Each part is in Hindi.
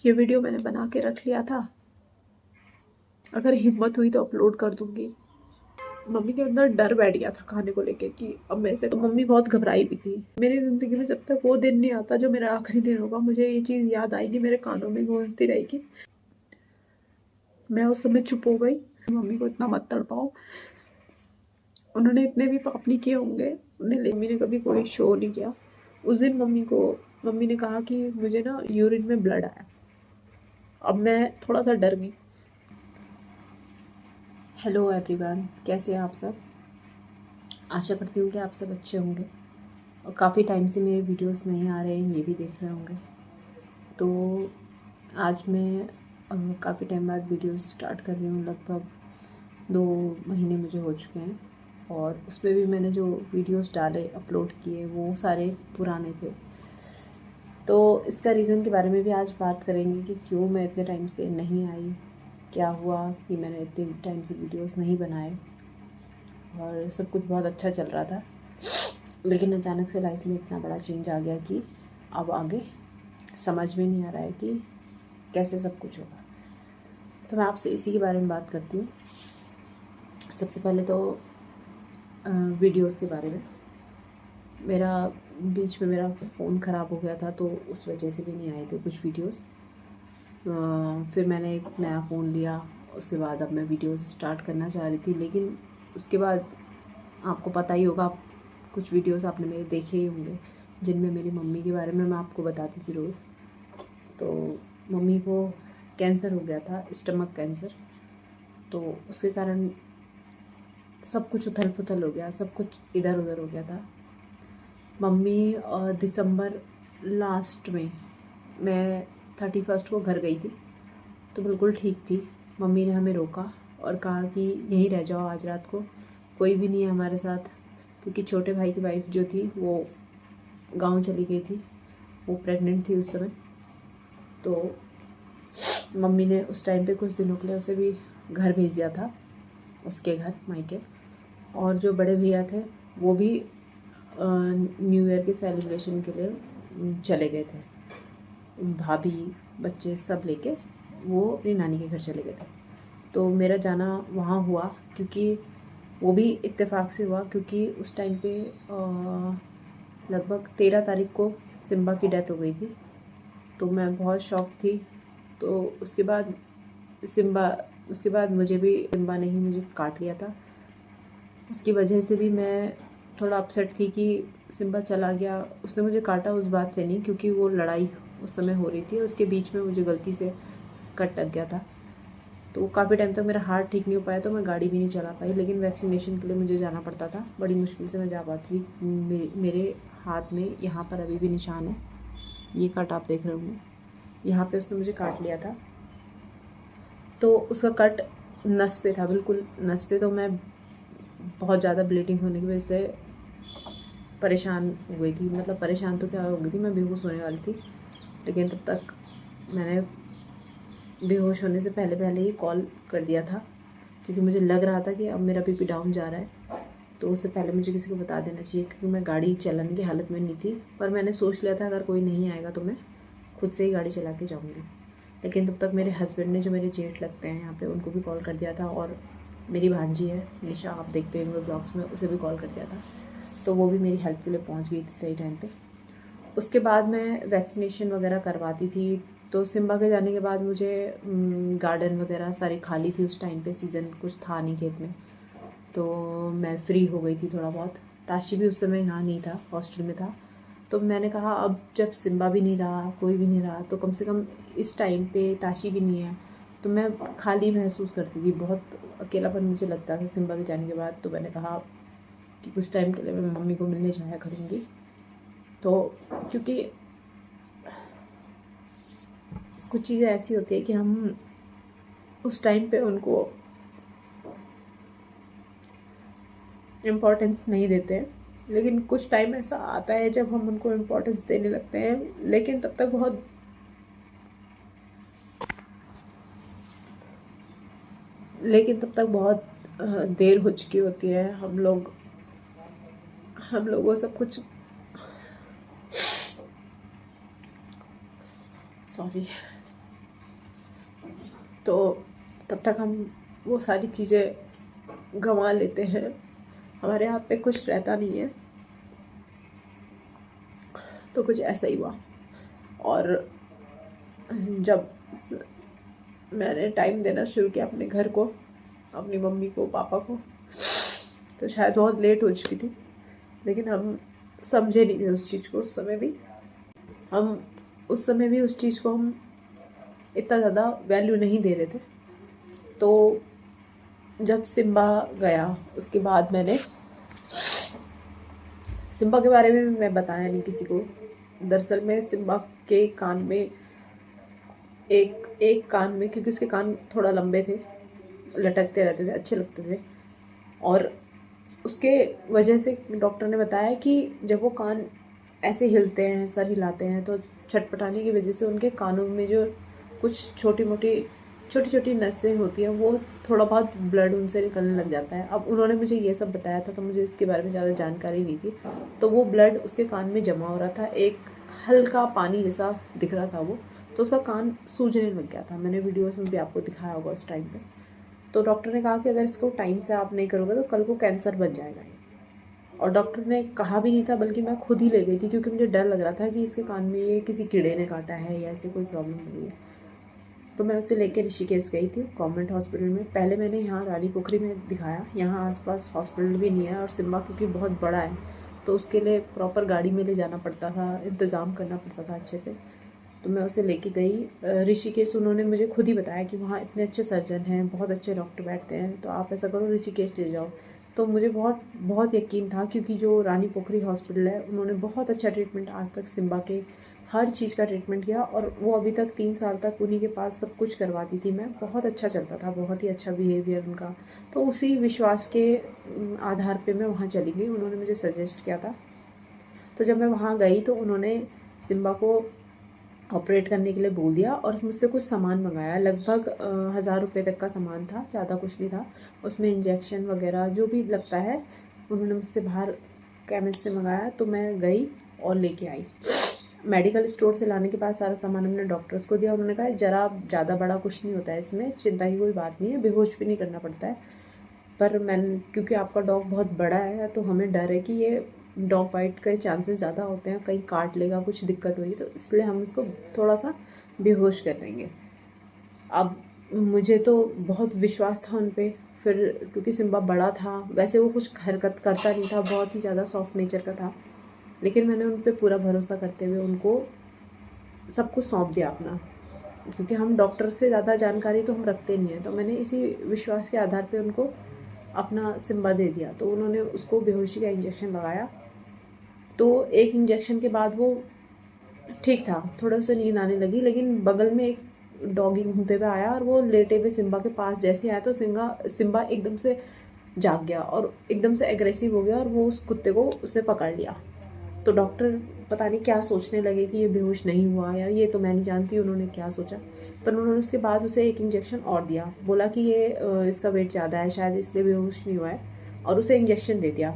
ये वीडियो मैंने बना के रख लिया था, अगर हिम्मत हुई तो अपलोड कर दूंगी। मम्मी के अंदर डर बैठ गया था खाने को लेके कि अब मैं से, तो मम्मी बहुत घबराई भी थी। मेरी ज़िंदगी में जब तक वो दिन नहीं आता जो मेरा आखिरी दिन होगा, मुझे ये चीज़ याद आएगी, मेरे कानों में गूंजती रहेगी। मैं उस समय चुप हो गई। मम्मी को इतना मत तड़पाओ, उन्होंने इतने भी पाप नहीं किए होंगे। मम्मी ने कभी कोई शो नहीं किया। उस दिन मम्मी ने कहा कि मुझे ना यूरिन में ब्लड आया। अब मैं थोड़ा सा डर गई। हेलो एवरीवन, कैसे हैं आप सब? आशा करती हूँ कि आप सब अच्छे होंगे और काफ़ी टाइम से मेरे वीडियोस नहीं आ रहे हैं, ये भी देख रहे होंगे। तो आज मैं काफ़ी टाइम बाद वीडियोस स्टार्ट कर रही हूँ। लगभग 2 महीने मुझे हो चुके हैं और उसमें भी मैंने जो वीडियोस डाले, अपलोड किए, वो सारे पुराने थे। तो इसका रीज़न के बारे में भी आज बात करेंगे कि क्यों मैं इतने टाइम से नहीं आई, क्या हुआ कि मैंने इतने टाइम से वीडियोस नहीं बनाए। और सब कुछ बहुत अच्छा चल रहा था, लेकिन अचानक से लाइफ में इतना बड़ा चेंज आ गया कि अब आगे समझ में नहीं आ रहा है कि कैसे सब कुछ होगा। तो मैं आपसे इसी के बारे में बात करती हूँ। सबसे पहले तो वीडियोस के बारे में। मेरा बीच में मेरा फ़ोन ख़राब हो गया था, तो उस वजह से भी नहीं आए थे कुछ वीडियोस। फिर मैंने एक नया फ़ोन लिया, उसके बाद अब मैं वीडियोस स्टार्ट करना चाह रही थी, लेकिन उसके बाद आपको पता ही होगा, कुछ वीडियोस आपने मेरे देखे ही होंगे जिनमें मेरी मम्मी के बारे में मैं आपको बताती थी रोज़। तो मम्मी को कैंसर हो गया था, स्टमक कैंसर। तो उसके कारण सब कुछ उथल पुथल हो गया, सब कुछ इधर उधर हो गया था। मम्मी दिसंबर लास्ट में, मैं 31 को घर गई थी, तो बिल्कुल ठीक थी। मम्मी ने हमें रोका और कहा कि यहीं रह जाओ आज रात को, कोई भी नहीं है हमारे साथ, क्योंकि छोटे भाई की वाइफ जो थी वो गांव चली गई थी, वो प्रेग्नेंट थी उस समय। तो मम्मी ने उस टाइम पे कुछ दिनों के लिए उसे भी घर भेज दिया था, उसके घर मायके। और जो बड़े भैया थे वो भी न्यू ईयर के सेलिब्रेशन के लिए चले गए थे। भाभी, बच्चे सब लेके वो अपनी नानी के घर चले गए थे। तो मेरा जाना वहाँ हुआ, क्योंकि वो भी इत्तेफाक से हुआ, क्योंकि उस टाइम पे लगभग 13 तारीख को सिम्बा की डेथ हो गई थी। तो मैं बहुत शॉक थी। तो उसके बाद मुझे भी सिम्बा ने ही मुझे काट लिया था। उसकी वजह से भी मैं थोड़ा अपसेट थी कि सिम्बा चला गया। उसने मुझे काटा उस बात से नहीं, क्योंकि वो लड़ाई उस समय हो रही थी, उसके बीच में मुझे गलती से कट लग गया था। तो काफ़ी टाइम तक मेरा हार्ट ठीक नहीं हो पाया, तो मैं गाड़ी भी नहीं चला पाई। लेकिन वैक्सीनेशन के लिए मुझे जाना पड़ता था, बड़ी मुश्किल से मैं जा पाती थी। मेरे हाथ में यहाँ पर अभी भी निशान है, ये कट आप देख रहे होंगे, यहाँ पे उसने मुझे काट लिया था। तो उसका कट नस पे था, बिल्कुल नस पे। तो मैं बहुत ज़्यादा ब्लीडिंग होने की वजह से परेशान हो गई थी। मतलब परेशान तो क्या हो गई थी, मैं बेहोश होने वाली थी। लेकिन तब तक मैंने बेहोश होने से पहले ही कॉल कर दिया था, क्योंकि मुझे लग रहा था कि अब मेरा बीपी डाउन जा रहा है, तो उससे पहले मुझे किसी को बता देना चाहिए, क्योंकि मैं गाड़ी चलाने की हालत में नहीं थी। पर मैंने सोच लिया था अगर कोई नहीं आएगा तो मैं खुद से ही गाड़ी चला के जाऊँगी। लेकिन तब तक मेरे हस्बैंड ने, जो मेरे जेठ लगते हैं यहाँ पे, उनको भी कॉल कर दिया था। और मेरी भांजी है निशा, आप देखते होंगे ब्लॉग्स में, उसे भी कॉल कर दिया था। तो वो भी मेरी हेल्प के लिए पहुँच गई थी सही टाइम पर। उसके बाद मैं वैक्सीनेशन वगैरह करवाती थी। तो सिम्बा के जाने के बाद मुझे गार्डन वगैरह सारी खाली थी उस टाइम पे, सीज़न कुछ था नहीं खेत में, तो मैं फ्री हो गई थी थोड़ा बहुत। ताशी भी उस समय यहाँ नहीं था, हॉस्टल में था। तो मैंने कहा अब जब सिम्बा भी नहीं रहा, कोई भी नहीं रहा, तो कम से कम इस टाइम पे ताशी भी नहीं है, तो मैं खाली महसूस करती थी, बहुत अकेलापन मुझे लगता था सिम्बा के जाने के बाद। तो मैंने कहा कि कुछ टाइम के लिए मैं मम्मी को मिलने जाया करूँगी। तो क्योंकि कुछ चीज़ें ऐसी होती है कि हम उस टाइम पे उनको इम्पोर्टेंस नहीं देते हैं, लेकिन कुछ टाइम ऐसा आता है जब हम उनको इम्पोर्टेंस देने लगते हैं। लेकिन तब तक बहुत देर हो चुकी होती है। हम लोगों सब कुछ, सॉरी, तो तब तक हम वो सारी चीज़ें गंवा लेते हैं, हमारे हाथ पे कुछ रहता नहीं है। तो कुछ ऐसा ही हुआ। और जब मैंने टाइम देना शुरू किया अपने घर को, अपनी मम्मी को, पापा को, तो शायद बहुत लेट हो चुकी थी। लेकिन हम समझे नहीं थे उस चीज़ को। उस समय भी उस चीज़ को हम इतना ज़्यादा वैल्यू नहीं दे रहे थे। तो जब सिम्बा गया उसके बाद मैंने सिम्बा के बारे में मैं बताया नहीं किसी को। दरअसल में सिम्बा के कान में एक कान में, क्योंकि उसके कान थोड़ा लंबे थे, लटकते रहते थे, अच्छे लगते थे, और उसके वजह से डॉक्टर ने बताया कि जब वो कान ऐसे हिलते हैं, सर हिलाते हैं, तो छटपटाने की वजह से उनके कानों में जो कुछ छोटी छोटी नसें होती हैं, वो थोड़ा बहुत ब्लड उनसे निकलने लग जाता है। अब उन्होंने मुझे ये सब बताया था, तो मुझे इसके बारे में ज़्यादा जानकारी नहीं थी। तो वो ब्लड उसके कान में जमा हो रहा था, एक हल्का पानी जैसा दिख रहा था वो, तो उसका कान सूजने लग गया था। मैंने वीडियोस में भी आपको दिखाया होगा उस टाइम पे। तो डॉक्टर ने कहा कि अगर इसको टाइम से आप नहीं करोगे तो कल को कैंसर बन जाएगा। और डॉक्टर ने कहा भी नहीं था, बल्कि मैं खुद ही ले गई थी, क्योंकि मुझे डर लग रहा था कि इसके कान में ये किसी कीड़े ने काटा है या ऐसे कोई प्रॉब्लम हो गई है। तो मैं उसे लेकर ऋषिकेश गई थी, गवर्नमेंट हॉस्पिटल में। पहले मैंने यहाँ रानी पोखरी में दिखाया, यहाँ आसपास हॉस्पिटल भी नहीं है, और सिम्बा क्योंकि बहुत बड़ा है तो उसके लिए प्रॉपर गाड़ी में ले जाना पड़ता था, इंतज़ाम करना पड़ता था अच्छे से। तो मैं उसे लेके गई ऋषिकेश। उन्होंने मुझे खुद ही बताया कि वहाँ इतने अच्छे सर्जन हैं, बहुत अच्छे डॉक्टर बैठते हैं, तो आप ऐसा करो ऋषिकेश ले जाओ। तो मुझे बहुत बहुत यकीन था, क्योंकि जो रानी पोखरी हॉस्पिटल है उन्होंने बहुत अच्छा ट्रीटमेंट आज तक सिम्बा के हर चीज़ का ट्रीटमेंट किया, और वो अभी तक 3 साल तक उन्हीं के पास सब कुछ करवाती थी मैं। बहुत अच्छा चलता था, बहुत ही अच्छा बिहेवियर उनका। तो उसी विश्वास के आधार पे मैं वहाँ चली गई, उन्होंने मुझे सजेस्ट किया था। तो जब मैं वहाँ गई तो उन्होंने सिम्बा को ऑपरेट करने के लिए बोल दिया, और मुझसे कुछ सामान मंगाया। लगभग 1000 रुपये तक का सामान था, ज़्यादा कुछ नहीं था। उसमें इंजेक्शन वगैरह जो भी लगता है उन्होंने मुझसे बाहर केमिस्ट से मंगाया। तो मैं गई और लेके आई। मेडिकल स्टोर से लाने के बाद सारा सामान हमने डॉक्टर्स को दिया। उन्होंने कहा ज़रा ज़्यादा बड़ा कुछ नहीं होता है, इसमें चिंता की कोई बात नहीं है, बेहोश भी नहीं करना पड़ता है। पर क्योंकि आपका डॉग बहुत बड़ा है तो हमें डर है कि ये डॉग बाइट के चांसेस ज़्यादा होते हैं, कहीं काट लेगा, कुछ दिक्कत होगी, तो इसलिए हम उसको थोड़ा सा बेहोश कर देंगे। अब मुझे तो बहुत विश्वास था उन पे। फिर क्योंकि सिम्बा बड़ा था, वैसे वो कुछ हरकत करता नहीं था, बहुत ही ज़्यादा सॉफ्ट नेचर का था, लेकिन मैंने उन पे पूरा भरोसा करते हुए उनको सब कुछ सौंप दिया अपना, क्योंकि हम डॉक्टर से ज़्यादा जानकारी तो हम रखते नहीं हैं। तो मैंने इसी विश्वास के आधार पे उनको अपना सिम्बा दे दिया। तो उन्होंने उसको बेहोशी का इंजेक्शन लगाया। तो एक इंजेक्शन के बाद वो ठीक था, थोड़ा सा नींद आने लगी, लेकिन बगल में एक डॉगी घूमते हुए आया और वो लेटे हुए सिम्बा के पास जैसे आया तो सिम्बा एकदम से जाग गया और एकदम से एग्रेसिव हो गया, और वो उस कुत्ते को उसने पकड़ लिया। तो डॉक्टर पता नहीं क्या सोचने लगे कि ये बेहोश नहीं हुआ, या ये तो मैं नहीं जानती उन्होंने क्या सोचा। पर उन्होंने उसके बाद उसे एक इंजेक्शन और दिया, बोला कि ये इसका वेट ज़्यादा है शायद इसलिए बेहोश नहीं हुआ है, और उसे इंजेक्शन दे दिया।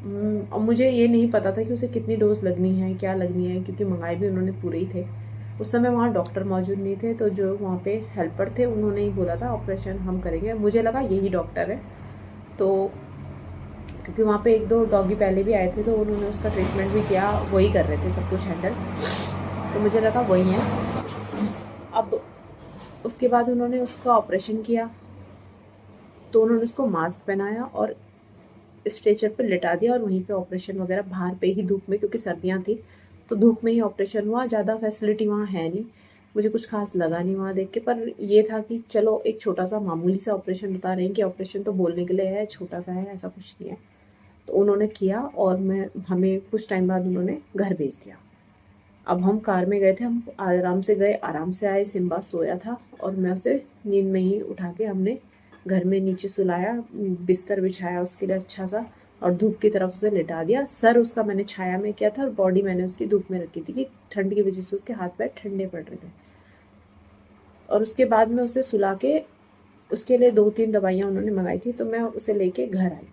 और मुझे ये नहीं पता था कि उसे कितनी डोज लगनी है, क्या लगनी है, क्योंकि मंगाए भी उन्होंने पूरे ही थे। उस समय वहाँ डॉक्टर मौजूद नहीं थे, तो जो वहाँ पे हेल्पर थे उन्होंने ही बोला था ऑपरेशन हम करेंगे। मुझे लगा यही डॉक्टर है, तो क्योंकि वहाँ पे 1-2 डॉगी पहले भी आए थे तो उन्होंने उसका ट्रीटमेंट भी किया, वही कर रहे थे सब कुछ हैंडल, तो मुझे लगा वही है। अब उसके बाद उन्होंने उसका ऑपरेशन किया, तो उन्होंने उसको मास्क पहनाया और स्ट्रेचर पे लिटा दिया, और वहीं पे ऑपरेशन वगैरह बाहर पे ही धूप में, क्योंकि सर्दियाँ थी तो धूप में ही ऑपरेशन हुआ। ज़्यादा फैसिलिटी वहाँ है नहीं, मुझे कुछ खास लगा नहीं वहाँ देख के, पर ये था कि चलो एक छोटा सा मामूली सा ऑपरेशन बता रहे हैं कि ऑपरेशन तो बोलने के लिए है, छोटा सा है, ऐसा कुछ नहीं है। तो उन्होंने किया और हमें कुछ टाइम बाद उन्होंने घर भेज दिया। अब हम कार में गए थे, हम आराम से गए आराम से आए। सिम्बा सोया था और मैं उसे नींद में ही उठा के हमने घर में नीचे सुलाया, बिस्तर बिछाया उसके लिए अच्छा सा, और धूप की तरफ उसे लिटा दिया। सर उसका मैंने छाया में किया था और बॉडी मैंने उसकी धूप में रखी थी कि ठंड की वजह से उसके हाथ पैर ठंडे पड़ रहे थे। और उसके बाद में उसे सुला के, उसके लिए 2-3 दवाइयाँ उन्होंने मंगाई थी, तो मैं उसे लेके घर आई।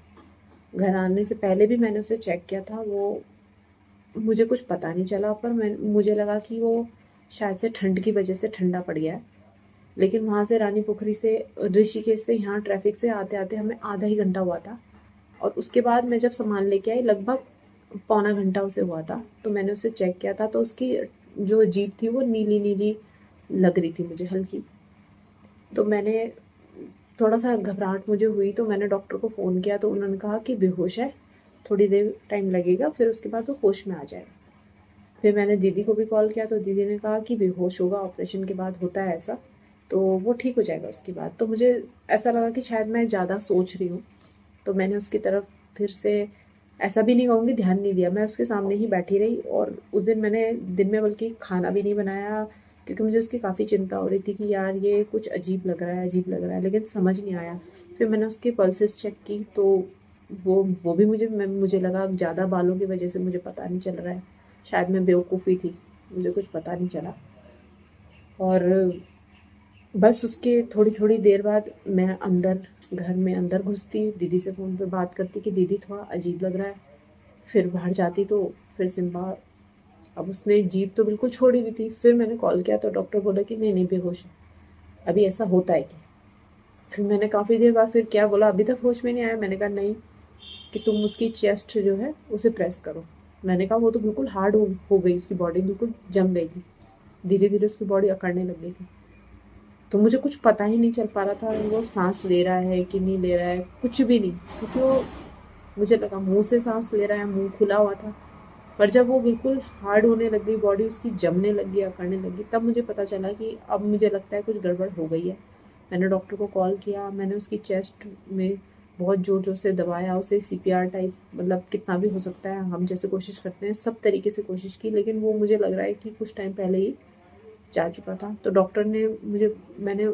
घर आने से पहले भी मैंने उसे चेक किया था, वो मुझे कुछ पता नहीं चला, पर मुझे लगा कि वो शायद से ठंड की वजह से ठंडा पड़ गया है। लेकिन वहाँ से रानी पोखरी से ऋषिकेश से यहाँ ट्रैफिक से आते आते हमें आधा ही घंटा हुआ था। और उसके बाद मैं जब सामान लेके आई लगभग पौना घंटा उसे हुआ था। तो मैंने उसे चेक किया था तो उसकी जो जीभ थी वो नीली नीली लग रही थी मुझे, हल्की। तो मैंने थोड़ा सा घबराहट मुझे हुई तो मैंने डॉक्टर को फ़ोन किया तो उन्होंने कहा कि बेहोश है, थोड़ी देर टाइम लगेगा, फिर उसके बाद वो होश में आ जाएगा। फिर मैंने दीदी को भी कॉल किया तो दीदी ने कहा कि बेहोश होगा, ऑपरेशन के बाद होता है ऐसा, तो वो ठीक हो जाएगा उसके बाद। तो मुझे ऐसा लगा कि शायद मैं ज़्यादा सोच रही हूँ, तो मैंने उसकी तरफ फिर से, ऐसा भी नहीं कहूँगी ध्यान नहीं दिया, मैं उसके सामने ही बैठी रही। और उस दिन मैंने दिन में बल्कि खाना भी नहीं बनाया, क्योंकि मुझे उसकी काफ़ी चिंता हो रही थी कि यार ये कुछ अजीब लग रहा है, अजीब लग रहा है, लेकिन समझ नहीं आया। फिर मैंने उसकी पल्सेस चेक की तो वो भी मुझे लगा ज़्यादा बालों की वजह से मुझे पता नहीं चल रहा है, शायद मैं बेवकूफ़ी थी, मुझे कुछ पता नहीं चला। और बस उसके थोड़ी थोड़ी देर बाद मैं अंदर, घर में अंदर घुसती, दीदी से फ़ोन पे बात करती कि दीदी थोड़ा अजीब लग रहा है। फिर बाहर जाती तो फिर सिम्बा, अब उसने जीभ तो बिल्कुल छोड़ी हुई थी। फिर मैंने कॉल किया तो डॉक्टर बोला कि नहीं नहीं बेहोश है, अभी ऐसा होता है क्या। फिर मैंने काफ़ी देर बाद फिर क्या बोला, अभी तक होश में नहीं आया। मैंने कहा नहीं, कि तुम उसकी चेस्ट जो है उसे प्रेस करो। मैंने कहा वो तो बिल्कुल हार्ड हो गई, उसकी बॉडी बिल्कुल जम गई थी, धीरे धीरे उसकी बॉडी अकड़ने लग गई थी। तो मुझे कुछ पता ही नहीं चल पा रहा था वो सांस ले रहा है कि नहीं ले रहा है, कुछ भी नहीं, क्योंकि वो, मुझे लगा मुंह से सांस ले रहा है, मुंह खुला हुआ था। पर जब वो बिल्कुल हार्ड होने लग गई, बॉडी उसकी जमने लग गई, अकड़ने लगी, तब मुझे पता चला कि अब मुझे लगता है कुछ गड़बड़ हो गई है। मैंने डॉक्टर को कॉल किया, मैंने उसकी चेस्ट में बहुत ज़ोर ज़ोर से दबाया, उसे सीपीआर टाइप, मतलब कितना भी हो सकता है हम जैसे कोशिश करते हैं सब तरीके से कोशिश की, लेकिन वो मुझे लग रहा है कि कुछ टाइम पहले ही जा चुका था। तो डॉक्टर ने मैंने,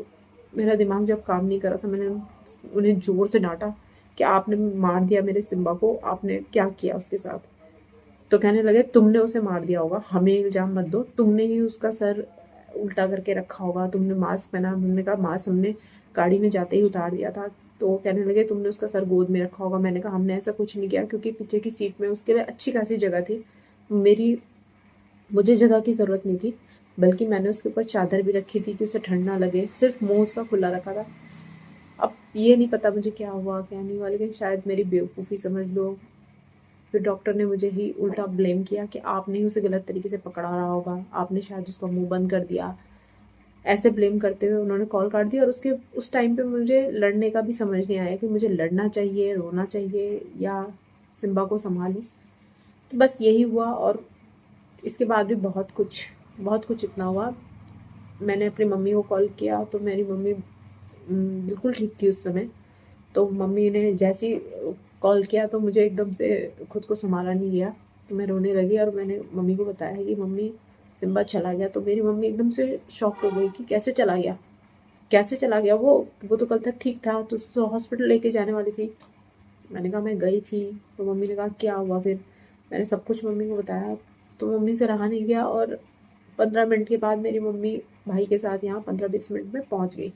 मेरा दिमाग जब काम नहीं कर रहा था, मैंने उन्हें ज़ोर से डांटा कि आपने मार दिया मेरे सिम्बा को, आपने क्या किया उसके साथ। तो कहने लगे तुमने उसे मार दिया होगा, हमें इल्ज़ाम मत दो, तुमने ही उसका सर उल्टा करके रखा होगा, तुमने मास्क पहना। हमने कहा मास्क हमने गाड़ी में जाते ही उतार दिया था। तो कहने लगे तुमने उसका सर गोद में रखा होगा। मैंने कहा हमने ऐसा कुछ नहीं किया, क्योंकि पीछे की सीट में उसके लिए अच्छी खासी जगह थी, मुझे जगह की ज़रूरत नहीं थी, बल्कि मैंने उसके ऊपर चादर भी रखी थी कि उसे ठंड ना लगे, सिर्फ मुंह उसका खुला रखा था। अब ये नहीं पता मुझे क्या हुआ क्या नहीं हुआ, लेकिन शायद मेरी बेवकूफ़ी समझ लो। फिर डॉक्टर ने मुझे ही उल्टा ब्लेम किया कि आपने ही उसे गलत तरीके से पकड़ा रहा होगा, आपने शायद उसका मुंह बंद कर दिया। ऐसे ब्लेम करते हुए उन्होंने कॉल काट दी। और उस टाइम पे मुझे लड़ने का भी समझ नहीं आया कि मुझे लड़ना चाहिए, रोना चाहिए, या सिम्बा को संभालूं। तो बस यही हुआ। और इसके बाद भी बहुत कुछ इतना हुआ। मैंने अपनी मम्मी को कॉल किया तो मेरी मम्मी बिल्कुल ठीक थी उस समय। तो मम्मी ने जैसे ही कॉल किया तो मुझे एकदम से खुद को संभाला नहीं गया, तो मैं रोने लगी। और मैंने मम्मी को बताया कि मम्मी सिम्बा चला गया। तो मेरी मम्मी एकदम से शॉक हो गई कि कैसे चला गया, कैसे चला गया, वो तो कल तक ठीक था, तो उसको हॉस्पिटल लेके जाने वाली थी। मैंने कहा मैं गई थी। तो मम्मी ने कहा क्या हुआ फिर। मैंने सब कुछ मम्मी को बताया। तो मम्मी से रहा नहीं गया और 15 मिनट के बाद मेरी मम्मी भाई के साथ यहाँ 15-20 मिनट में पहुँच गई।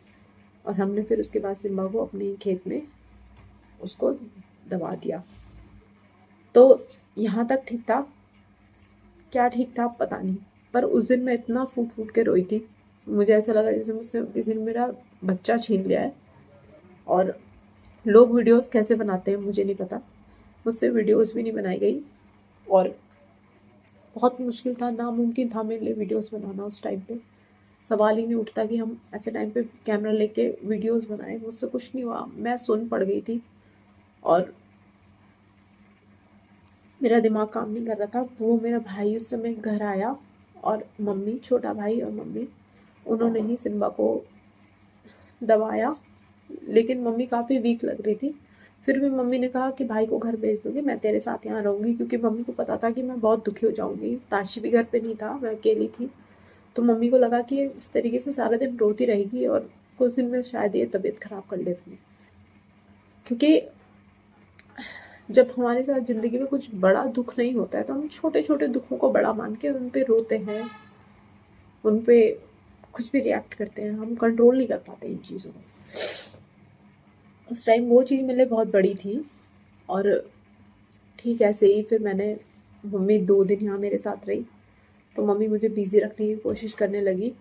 और हमने फिर उसके बाद सिम्बा को अपने खेत में उसको दबा दिया। तो यहाँ तक ठीक था, क्या ठीक था पता नहीं, पर उस दिन मैं इतना फूट फूट के रोई थी, मुझे ऐसा लगा जैसे मुझसे किसी ने मेरा बच्चा छीन लिया है। और लोग वीडियोस कैसे बनाते हैं मुझे नहीं पता, मुझसे वीडियोस भी नहीं बनाई गई। और बहुत मुश्किल था, नामुमकिन था मेरे लिए वीडियोस बनाना उस टाइम पे। सवाल ही नहीं उठता कि हम ऐसे टाइम पे कैमरा लेके वीडियोस बनाएं। मुझसे कुछ नहीं हुआ, मैं सुन पड़ गई थी और मेरा दिमाग काम नहीं कर रहा था। वो मेरा भाई उस समय घर आया और मम्मी, छोटा भाई और मम्मी, उन्होंने ही सिम्बा को दबाया। लेकिन मम्मी काफ़ी वीक लग रही थी। फिर भी मम्मी ने कहा कि भाई को घर भेज दूँगी, मैं तेरे साथ यहाँ रहूँगी, क्योंकि मम्मी को पता था कि मैं बहुत दुखी हो जाऊँगी। ताशी भी घर पे नहीं था, मैं अकेली थी। तो मम्मी को लगा कि इस तरीके से सारा दिन रोती रहेगी और कुछ दिन में शायद ये तबीयत ख़राब कर ले अपनी। क्योंकि जब हमारे साथ ज़िंदगी में कुछ बड़ा दुख नहीं होता है तो हम छोटे छोटे दुखों को बड़ा मान के उन पे रोते हैं, उन पे कुछ भी रिएक्ट करते हैं, हम कंट्रोल नहीं कर पाते इन चीज़ों को। उस टाइम वो चीज़ मेरे लिए बहुत बड़ी थी। और ठीक ऐसे ही फिर मम्मी 2 दिन यहाँ मेरे साथ रही, तो मम्मी मुझे बिज़ी रखने की कोशिश करने लगी।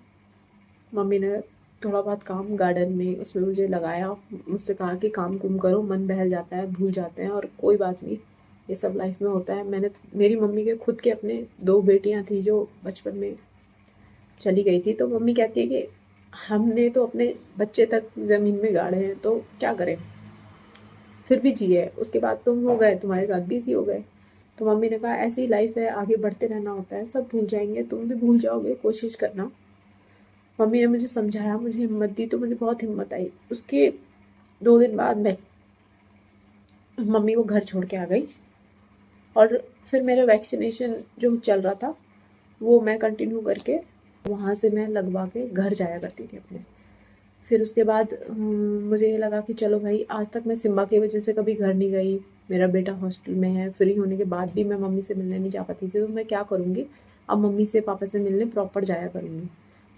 मम्मी ने थोड़ा बहुत काम गार्डन में उसमें मुझे लगाया, मुझसे कहा कि काम कुम करो, मन बहल जाता है, भूल जाते हैं, और कोई बात नहीं, ये सब लाइफ में होता है। मेरी मम्मी के खुद के अपने 2 बेटियां थी जो बचपन में चली गई थी, तो मम्मी कहती है कि हमने तो अपने बच्चे तक ज़मीन में गाड़े हैं, तो क्या करें, फिर भी जिए, उसके बाद तुम हो गए, तुम्हारे साथ बिजी हो गए। तो मम्मी ने कहा ऐसी लाइफ है, आगे बढ़ते रहना होता है, सब भूल जाएंगे, तुम भी भूल जाओगे, कोशिश करना। मम्मी ने मुझे समझाया, मुझे हिम्मत दी, तो मुझे बहुत हिम्मत आई। उसके 2 दिन बाद मैं मम्मी को घर छोड़ के आ गई, और फिर मेरा वैक्सीनेशन जो चल रहा था वो मैं कंटिन्यू करके वहाँ से मैं लगवा के घर जाया करती थी अपने। फिर उसके बाद मुझे ये लगा कि चलो भाई, आज तक मैं सिम्बा की वजह से कभी घर नहीं गई, मेरा बेटा हॉस्टल में है, फ्री होने के बाद भी मैं मम्मी से मिलने नहीं जा पाती थी, तो मैं क्या करूँगी, अब मम्मी से पापा से मिलने प्रॉपर जाया करूँगी।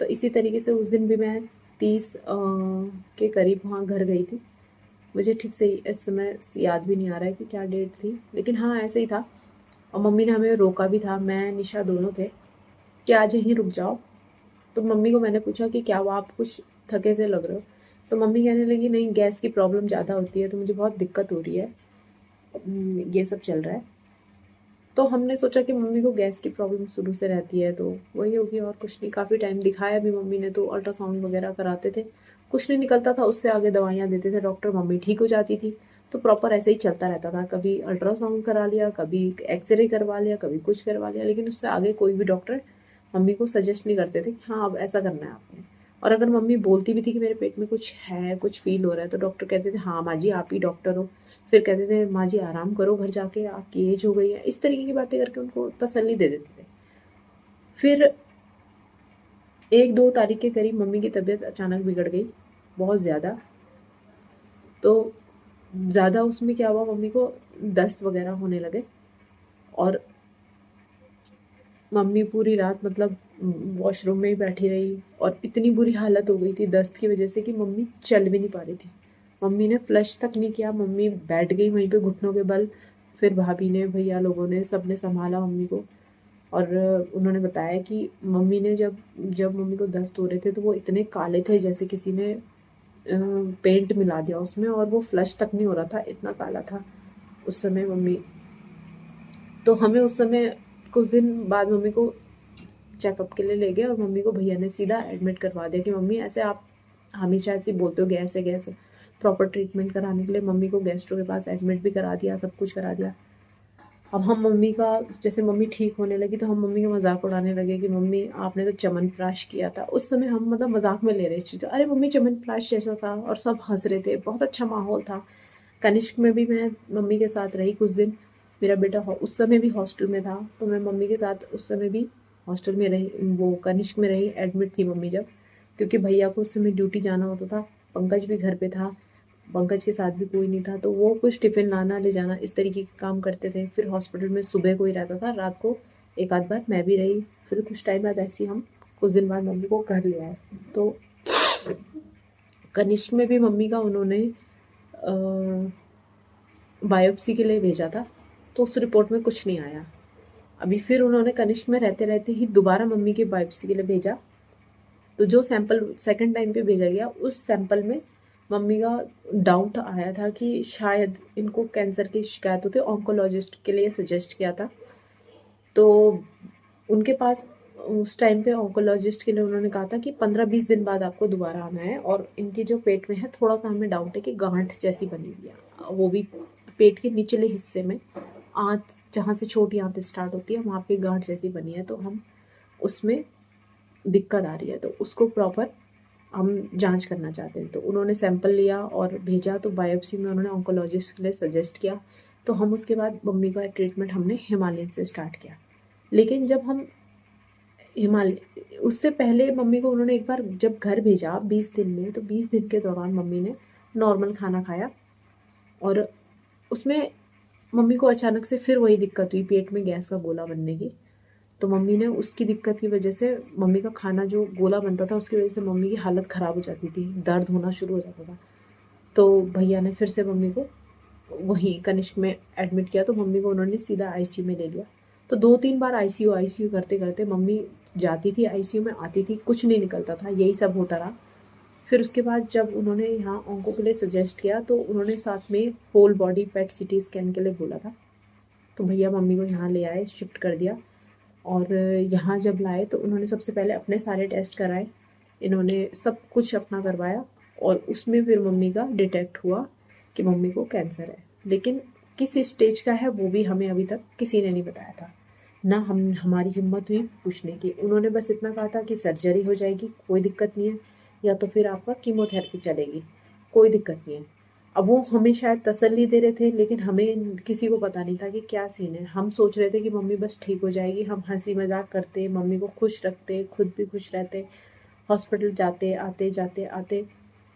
तो इसी तरीके से उस दिन भी मैं 30 के करीब वहाँ घर गई थी। मुझे ठीक से इस समय याद भी नहीं आ रहा है कि क्या डेट थी, लेकिन हाँ ऐसे ही था। और मम्मी ने हमें रोका भी था, मैं निशा दोनों थे, कि आज यहीं रुक जाओ। तो मम्मी को मैंने पूछा कि क्या हुआ, आप कुछ थके से लग रहे हो। तो मम्मी कहने लगी नहीं, गैस की प्रॉब्लम ज़्यादा होती है, तो मुझे बहुत दिक्कत हो रही है, ये सब चल रहा है। तो हमने सोचा कि मम्मी को गैस की प्रॉब्लम शुरू से रहती है, तो वही होगी और कुछ नहीं। काफ़ी टाइम दिखाया भी मम्मी ने, तो अल्ट्रासाउंड वगैरह कराते थे, कुछ नहीं निकलता था, उससे आगे दवाइयाँ देते थे डॉक्टर, मम्मी ठीक हो जाती थी। तो प्रॉपर ऐसे ही चलता रहता था, कभी अल्ट्रासाउंड करा लिया, कभी एक्सरे करवा लिया, कभी कुछ करवा लिया, लेकिन उससे आगे कोई भी डॉक्टर मम्मी को सजेस्ट नहीं करते थे कि हाँ अब ऐसा करना है आपने। और अगर मम्मी बोलती भी थी कि मेरे पेट में कुछ है, कुछ फील हो रहा है, तो डॉक्टर कहते थे हाँ माँ जी आप ही डॉक्टर हो। फिर कहते थे माँ जी आराम करो घर जाके, आपकी एज हो गई है, इस तरीके की बातें करके उनको तसल्ली दे देते थे। फिर 1-2 तारीख के करीब मम्मी की तबीयत अचानक बिगड़ गई, बहुत ज़्यादा। तो ज़्यादा उसमें क्या हुआ, मम्मी को दस्त वगैरह होने लगे, और मम्मी पूरी रात मतलब वॉशरूम में ही बैठी रही, और इतनी बुरी हालत हो गई थी दस्त की वजह से कि मम्मी चल भी नहीं पा रही थी। मम्मी ने फ्लश तक नहीं किया, मम्मी बैठ गई वहीं पे घुटनों के बल। फिर भाभी ने, भैया लोगों ने, सब ने संभाला मम्मी को, और उन्होंने बताया कि मम्मी ने जब जब मम्मी को दस्त हो रहे थे तो वो इतने काले थे जैसे किसी ने पेंट मिला दिया उसमें, और वो फ्लश तक नहीं हो रहा था, इतना काला था उस समय मम्मी। तो हमें उस समय कुछ दिन बाद मम्मी को चेकअप के लिए ले गए, और मम्मी को भैया ने सीधा एडमिट करवा दिया कि मम्मी ऐसे आप हमेशा ऐसे बोलते हो गैस है गैस है। प्रॉपर ट्रीटमेंट कराने के लिए मम्मी को गैस्ट्रो के पास एडमिट भी करा दिया, सब कुछ करा दिया। अब हम मम्मी का, जैसे मम्मी ठीक होने लगी तो हम मम्मी का मजाक उड़ाने लगे कि मम्मी आपने तो च्यवनप्राश किया था। उस समय हम मतलब मजाक में ले रहे थे, अरे मम्मी च्यवनप्राश जैसा था, और सब हंस रहे थे, बहुत अच्छा माहौल था। कनिष्क में भी मैं मम्मी के साथ रही कुछ दिन, मेरा बेटा उस समय भी हॉस्टल में था, तो मैं मम्मी के साथ उस समय भी हॉस्टल में रही, वो कनिष्क में रही, एडमिट थी मम्मी जब, क्योंकि भैया को उस समय ड्यूटी जाना होता था, पंकज भी घर पे था, पंकज के साथ भी कोई नहीं था, तो वो कुछ टिफ़िन लाना ले जाना इस तरीके के काम करते थे। फिर हॉस्पिटल में सुबह कोई रहता था, रात को एक आध बार मैं भी रही। फिर कुछ टाइम बाद ऐसे ही हम कुछ दिन बाद मम्मी को घर ले आए। तो कनिष्क में भी मम्मी का उन्होंने बायोप्सी के लिए भेजा था, तो उस रिपोर्ट में कुछ नहीं आया। अभी फिर उन्होंने कनिष्क में रहते रहते ही दोबारा मम्मी की बायोप्सी के लिए भेजा, तो जो सैंपल सेकंड टाइम पे भेजा गया उस सैंपल में मम्मी का डाउट आया था कि शायद इनको कैंसर की शिकायत होती है, ऑन्कोलॉजिस्ट के लिए सजेस्ट किया था। तो उनके पास उस टाइम पे ऑन्कोलॉजिस्ट के लिए उन्होंने कहा था कि 15-20 दिन बाद आपको दोबारा आना है, और इनकी जो पेट में है थोड़ा सा हमें डाउट है कि गांठ जैसी बनी हुई है, वो भी पेट के निचले हिस्से में, आंत जहाँ से छोटी आंत स्टार्ट होती है वहाँ पे गांठ जैसी बनी है, तो हम उसमें दिक्कत आ रही है, तो उसको प्रॉपर हम जांच करना चाहते हैं। तो उन्होंने सैंपल लिया और भेजा, तो बायोप्सी में उन्होंने ऑन्कोलॉजिस्ट के लिए सजेस्ट किया। तो हम उसके बाद मम्मी का ट्रीटमेंट हमने हिमालयन से स्टार्ट किया। लेकिन जब हम हिमालय, उससे पहले मम्मी को उन्होंने एक बार जब घर भेजा 20 दिन में, तो 20 दिन के दौरान मम्मी ने नॉर्मल खाना खाया, और उसमें मम्मी को अचानक से फिर वही दिक्कत हुई, पेट में गैस का गोला बनने की। तो मम्मी ने उसकी दिक्कत की वजह से, मम्मी का खाना जो गोला बनता था उसकी वजह से मम्मी की हालत ख़राब हो जाती थी, दर्द होना शुरू हो जाता था। तो भैया ने फिर से मम्मी को वहीं कनिष्क में एडमिट किया, तो मम्मी को उन्होंने सीधा आईसीयू में ले लिया। तो 2-3 बार आईसीयू करते करते मम्मी जाती थी आईसीयू में, आती थी, कुछ नहीं निकलता था, यही सब होता रहा। फिर उसके बाद जब उन्होंने यहाँ ऑन्को के लिए सजेस्ट किया तो उन्होंने साथ में whole body PET CT scan के लिए बोला था। तो भैया मम्मी को यहाँ ले आए, शिफ्ट कर दिया। और यहाँ जब लाए तो उन्होंने सबसे पहले अपने सारे टेस्ट कराए, इन्होंने सब कुछ अपना करवाया और उसमें फिर मम्मी का डिटेक्ट हुआ कि मम्मी को कैंसर है। लेकिन किस स्टेज का है वो भी हमें अभी तक किसी ने नहीं बताया था, ना हमारी हिम्मत हुई पूछने की। उन्होंने बस इतना कहा था कि सर्जरी हो जाएगी, कोई दिक्कत नहीं है, या तो फिर आपका कीमोथेरेपी चलेगी, कोई दिक्कत नहीं है। अब वो हमें शायद तसल्ली दे रहे थे, लेकिन हमें किसी को पता नहीं था कि क्या सीन है। हम सोच रहे थे कि मम्मी बस ठीक हो जाएगी, हम हंसी मजाक करते, मम्मी को खुश रखते, खुद भी खुश रहते, हॉस्पिटल जाते आते जाते आते।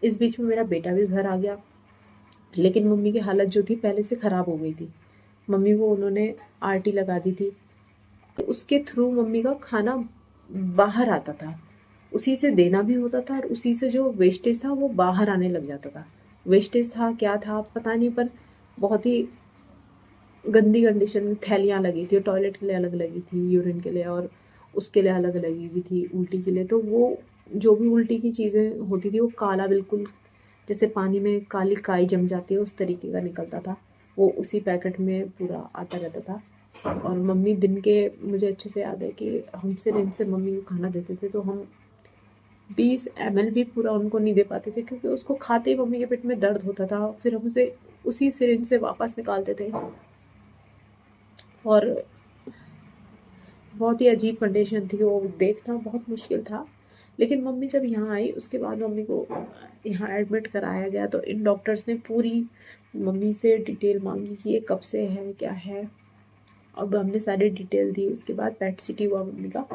इस बीच में मेरा बेटा भी घर आ गया, लेकिन मम्मी की हालत जो थी पहले से ख़राब हो गई थी। मम्मी को उन्होंने आरटी लगा दी थी, उसके थ्रू मम्मी का खाना बाहर आता था, उसी से देना भी होता था और उसी से जो वेस्टेज था वो बाहर आने लग जाता था। वेस्टेज था क्या था पता नहीं, पर बहुत ही गंदी कंडीशन में थैलियाँ लगी थी और टॉयलेट के लिए अलग लगी थी, यूरिन के लिए और उसके लिए अलग लगी हुई थी, उल्टी के लिए। तो वो जो भी उल्टी की चीज़ें होती थी वो काला, बिल्कुल जैसे पानी में काली काई जम जाती है उस तरीके का निकलता था, वो उसी पैकेट में पूरा आता रहता था। और मम्मी दिन के, मुझे अच्छे से याद है कि हम सिरिंज से मम्मी को खाना देते थे तो हम 20 ml भी पूरा उनको नहीं दे पाते थे, क्योंकि उसको खाते ही मम्मी के पेट में दर्द होता था। फिर हम उसे उसी सिरिंज से वापस निकालते थे और बहुत ही अजीब कंडीशन थी, वो देखना बहुत मुश्किल था। लेकिन मम्मी जब यहाँ आई उसके बाद मम्मी को यहाँ एडमिट कराया गया तो इन डॉक्टर्स ने पूरी मम्मी से डिटेल मांगी कि ये कब से है, क्या है। अब हमने सारी डिटेल दी, उसके बाद पेट सिटी हुआ मम्मी का।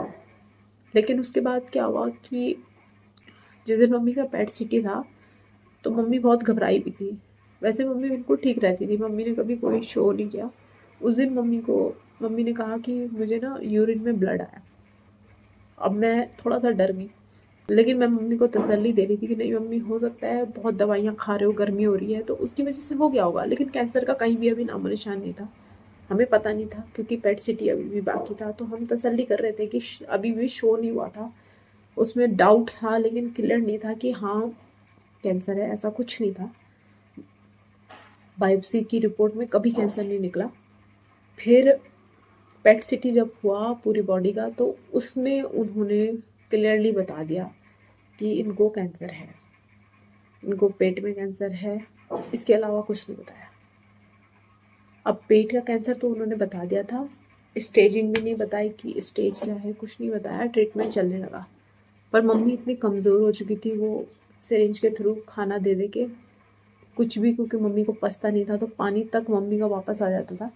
लेकिन उसके बाद क्या हुआ कि जिस दिन मम्मी का पेट सिटी था तो मम्मी बहुत घबराई भी थी। वैसे मम्मी बिल्कुल ठीक रहती थी, मम्मी ने कभी कोई शो नहीं किया। उस दिन मम्मी ने कहा कि मुझे ना यूरिन में ब्लड आया। अब मैं थोड़ा सा डर गई, लेकिन मैं मम्मी को तसल्ली दे रही थी कि नहीं मम्मी, हो सकता है बहुत दवाइयाँ खा रहे हो, गर्मी हो रही है तो उसकी वजह से हो गया होगा, लेकिन कैंसर का कहीं भी अभी नामो निशान नहीं था। हमें पता नहीं था क्योंकि पेट सिटी अभी भी बाकी था, तो हम तसल्ली कर रहे थे कि अभी भी शो नहीं हुआ था। उसमें डाउट था लेकिन क्लियर नहीं था कि हाँ कैंसर है, ऐसा कुछ नहीं था। बायोप्सी की रिपोर्ट में कभी कैंसर नहीं निकला। फिर पेट सिटी जब हुआ पूरी बॉडी का तो उसमें उन्होंने क्लियरली बता दिया कि इनको कैंसर है, इनको पेट में कैंसर है, इसके अलावा कुछ नहीं बताया। अब पेट का कैंसर तो उन्होंने बता दिया था, स्टेजिंग भी नहीं बताई कि स्टेज क्या है, कुछ नहीं बताया, ट्रीटमेंट चलने लगा। पर मम्मी इतनी कमज़ोर हो चुकी थी, वो सिरिंज के थ्रू खाना दे दे के कुछ भी, क्योंकि मम्मी को पचता नहीं था तो पानी तक मम्मी का वापस आ जाता था।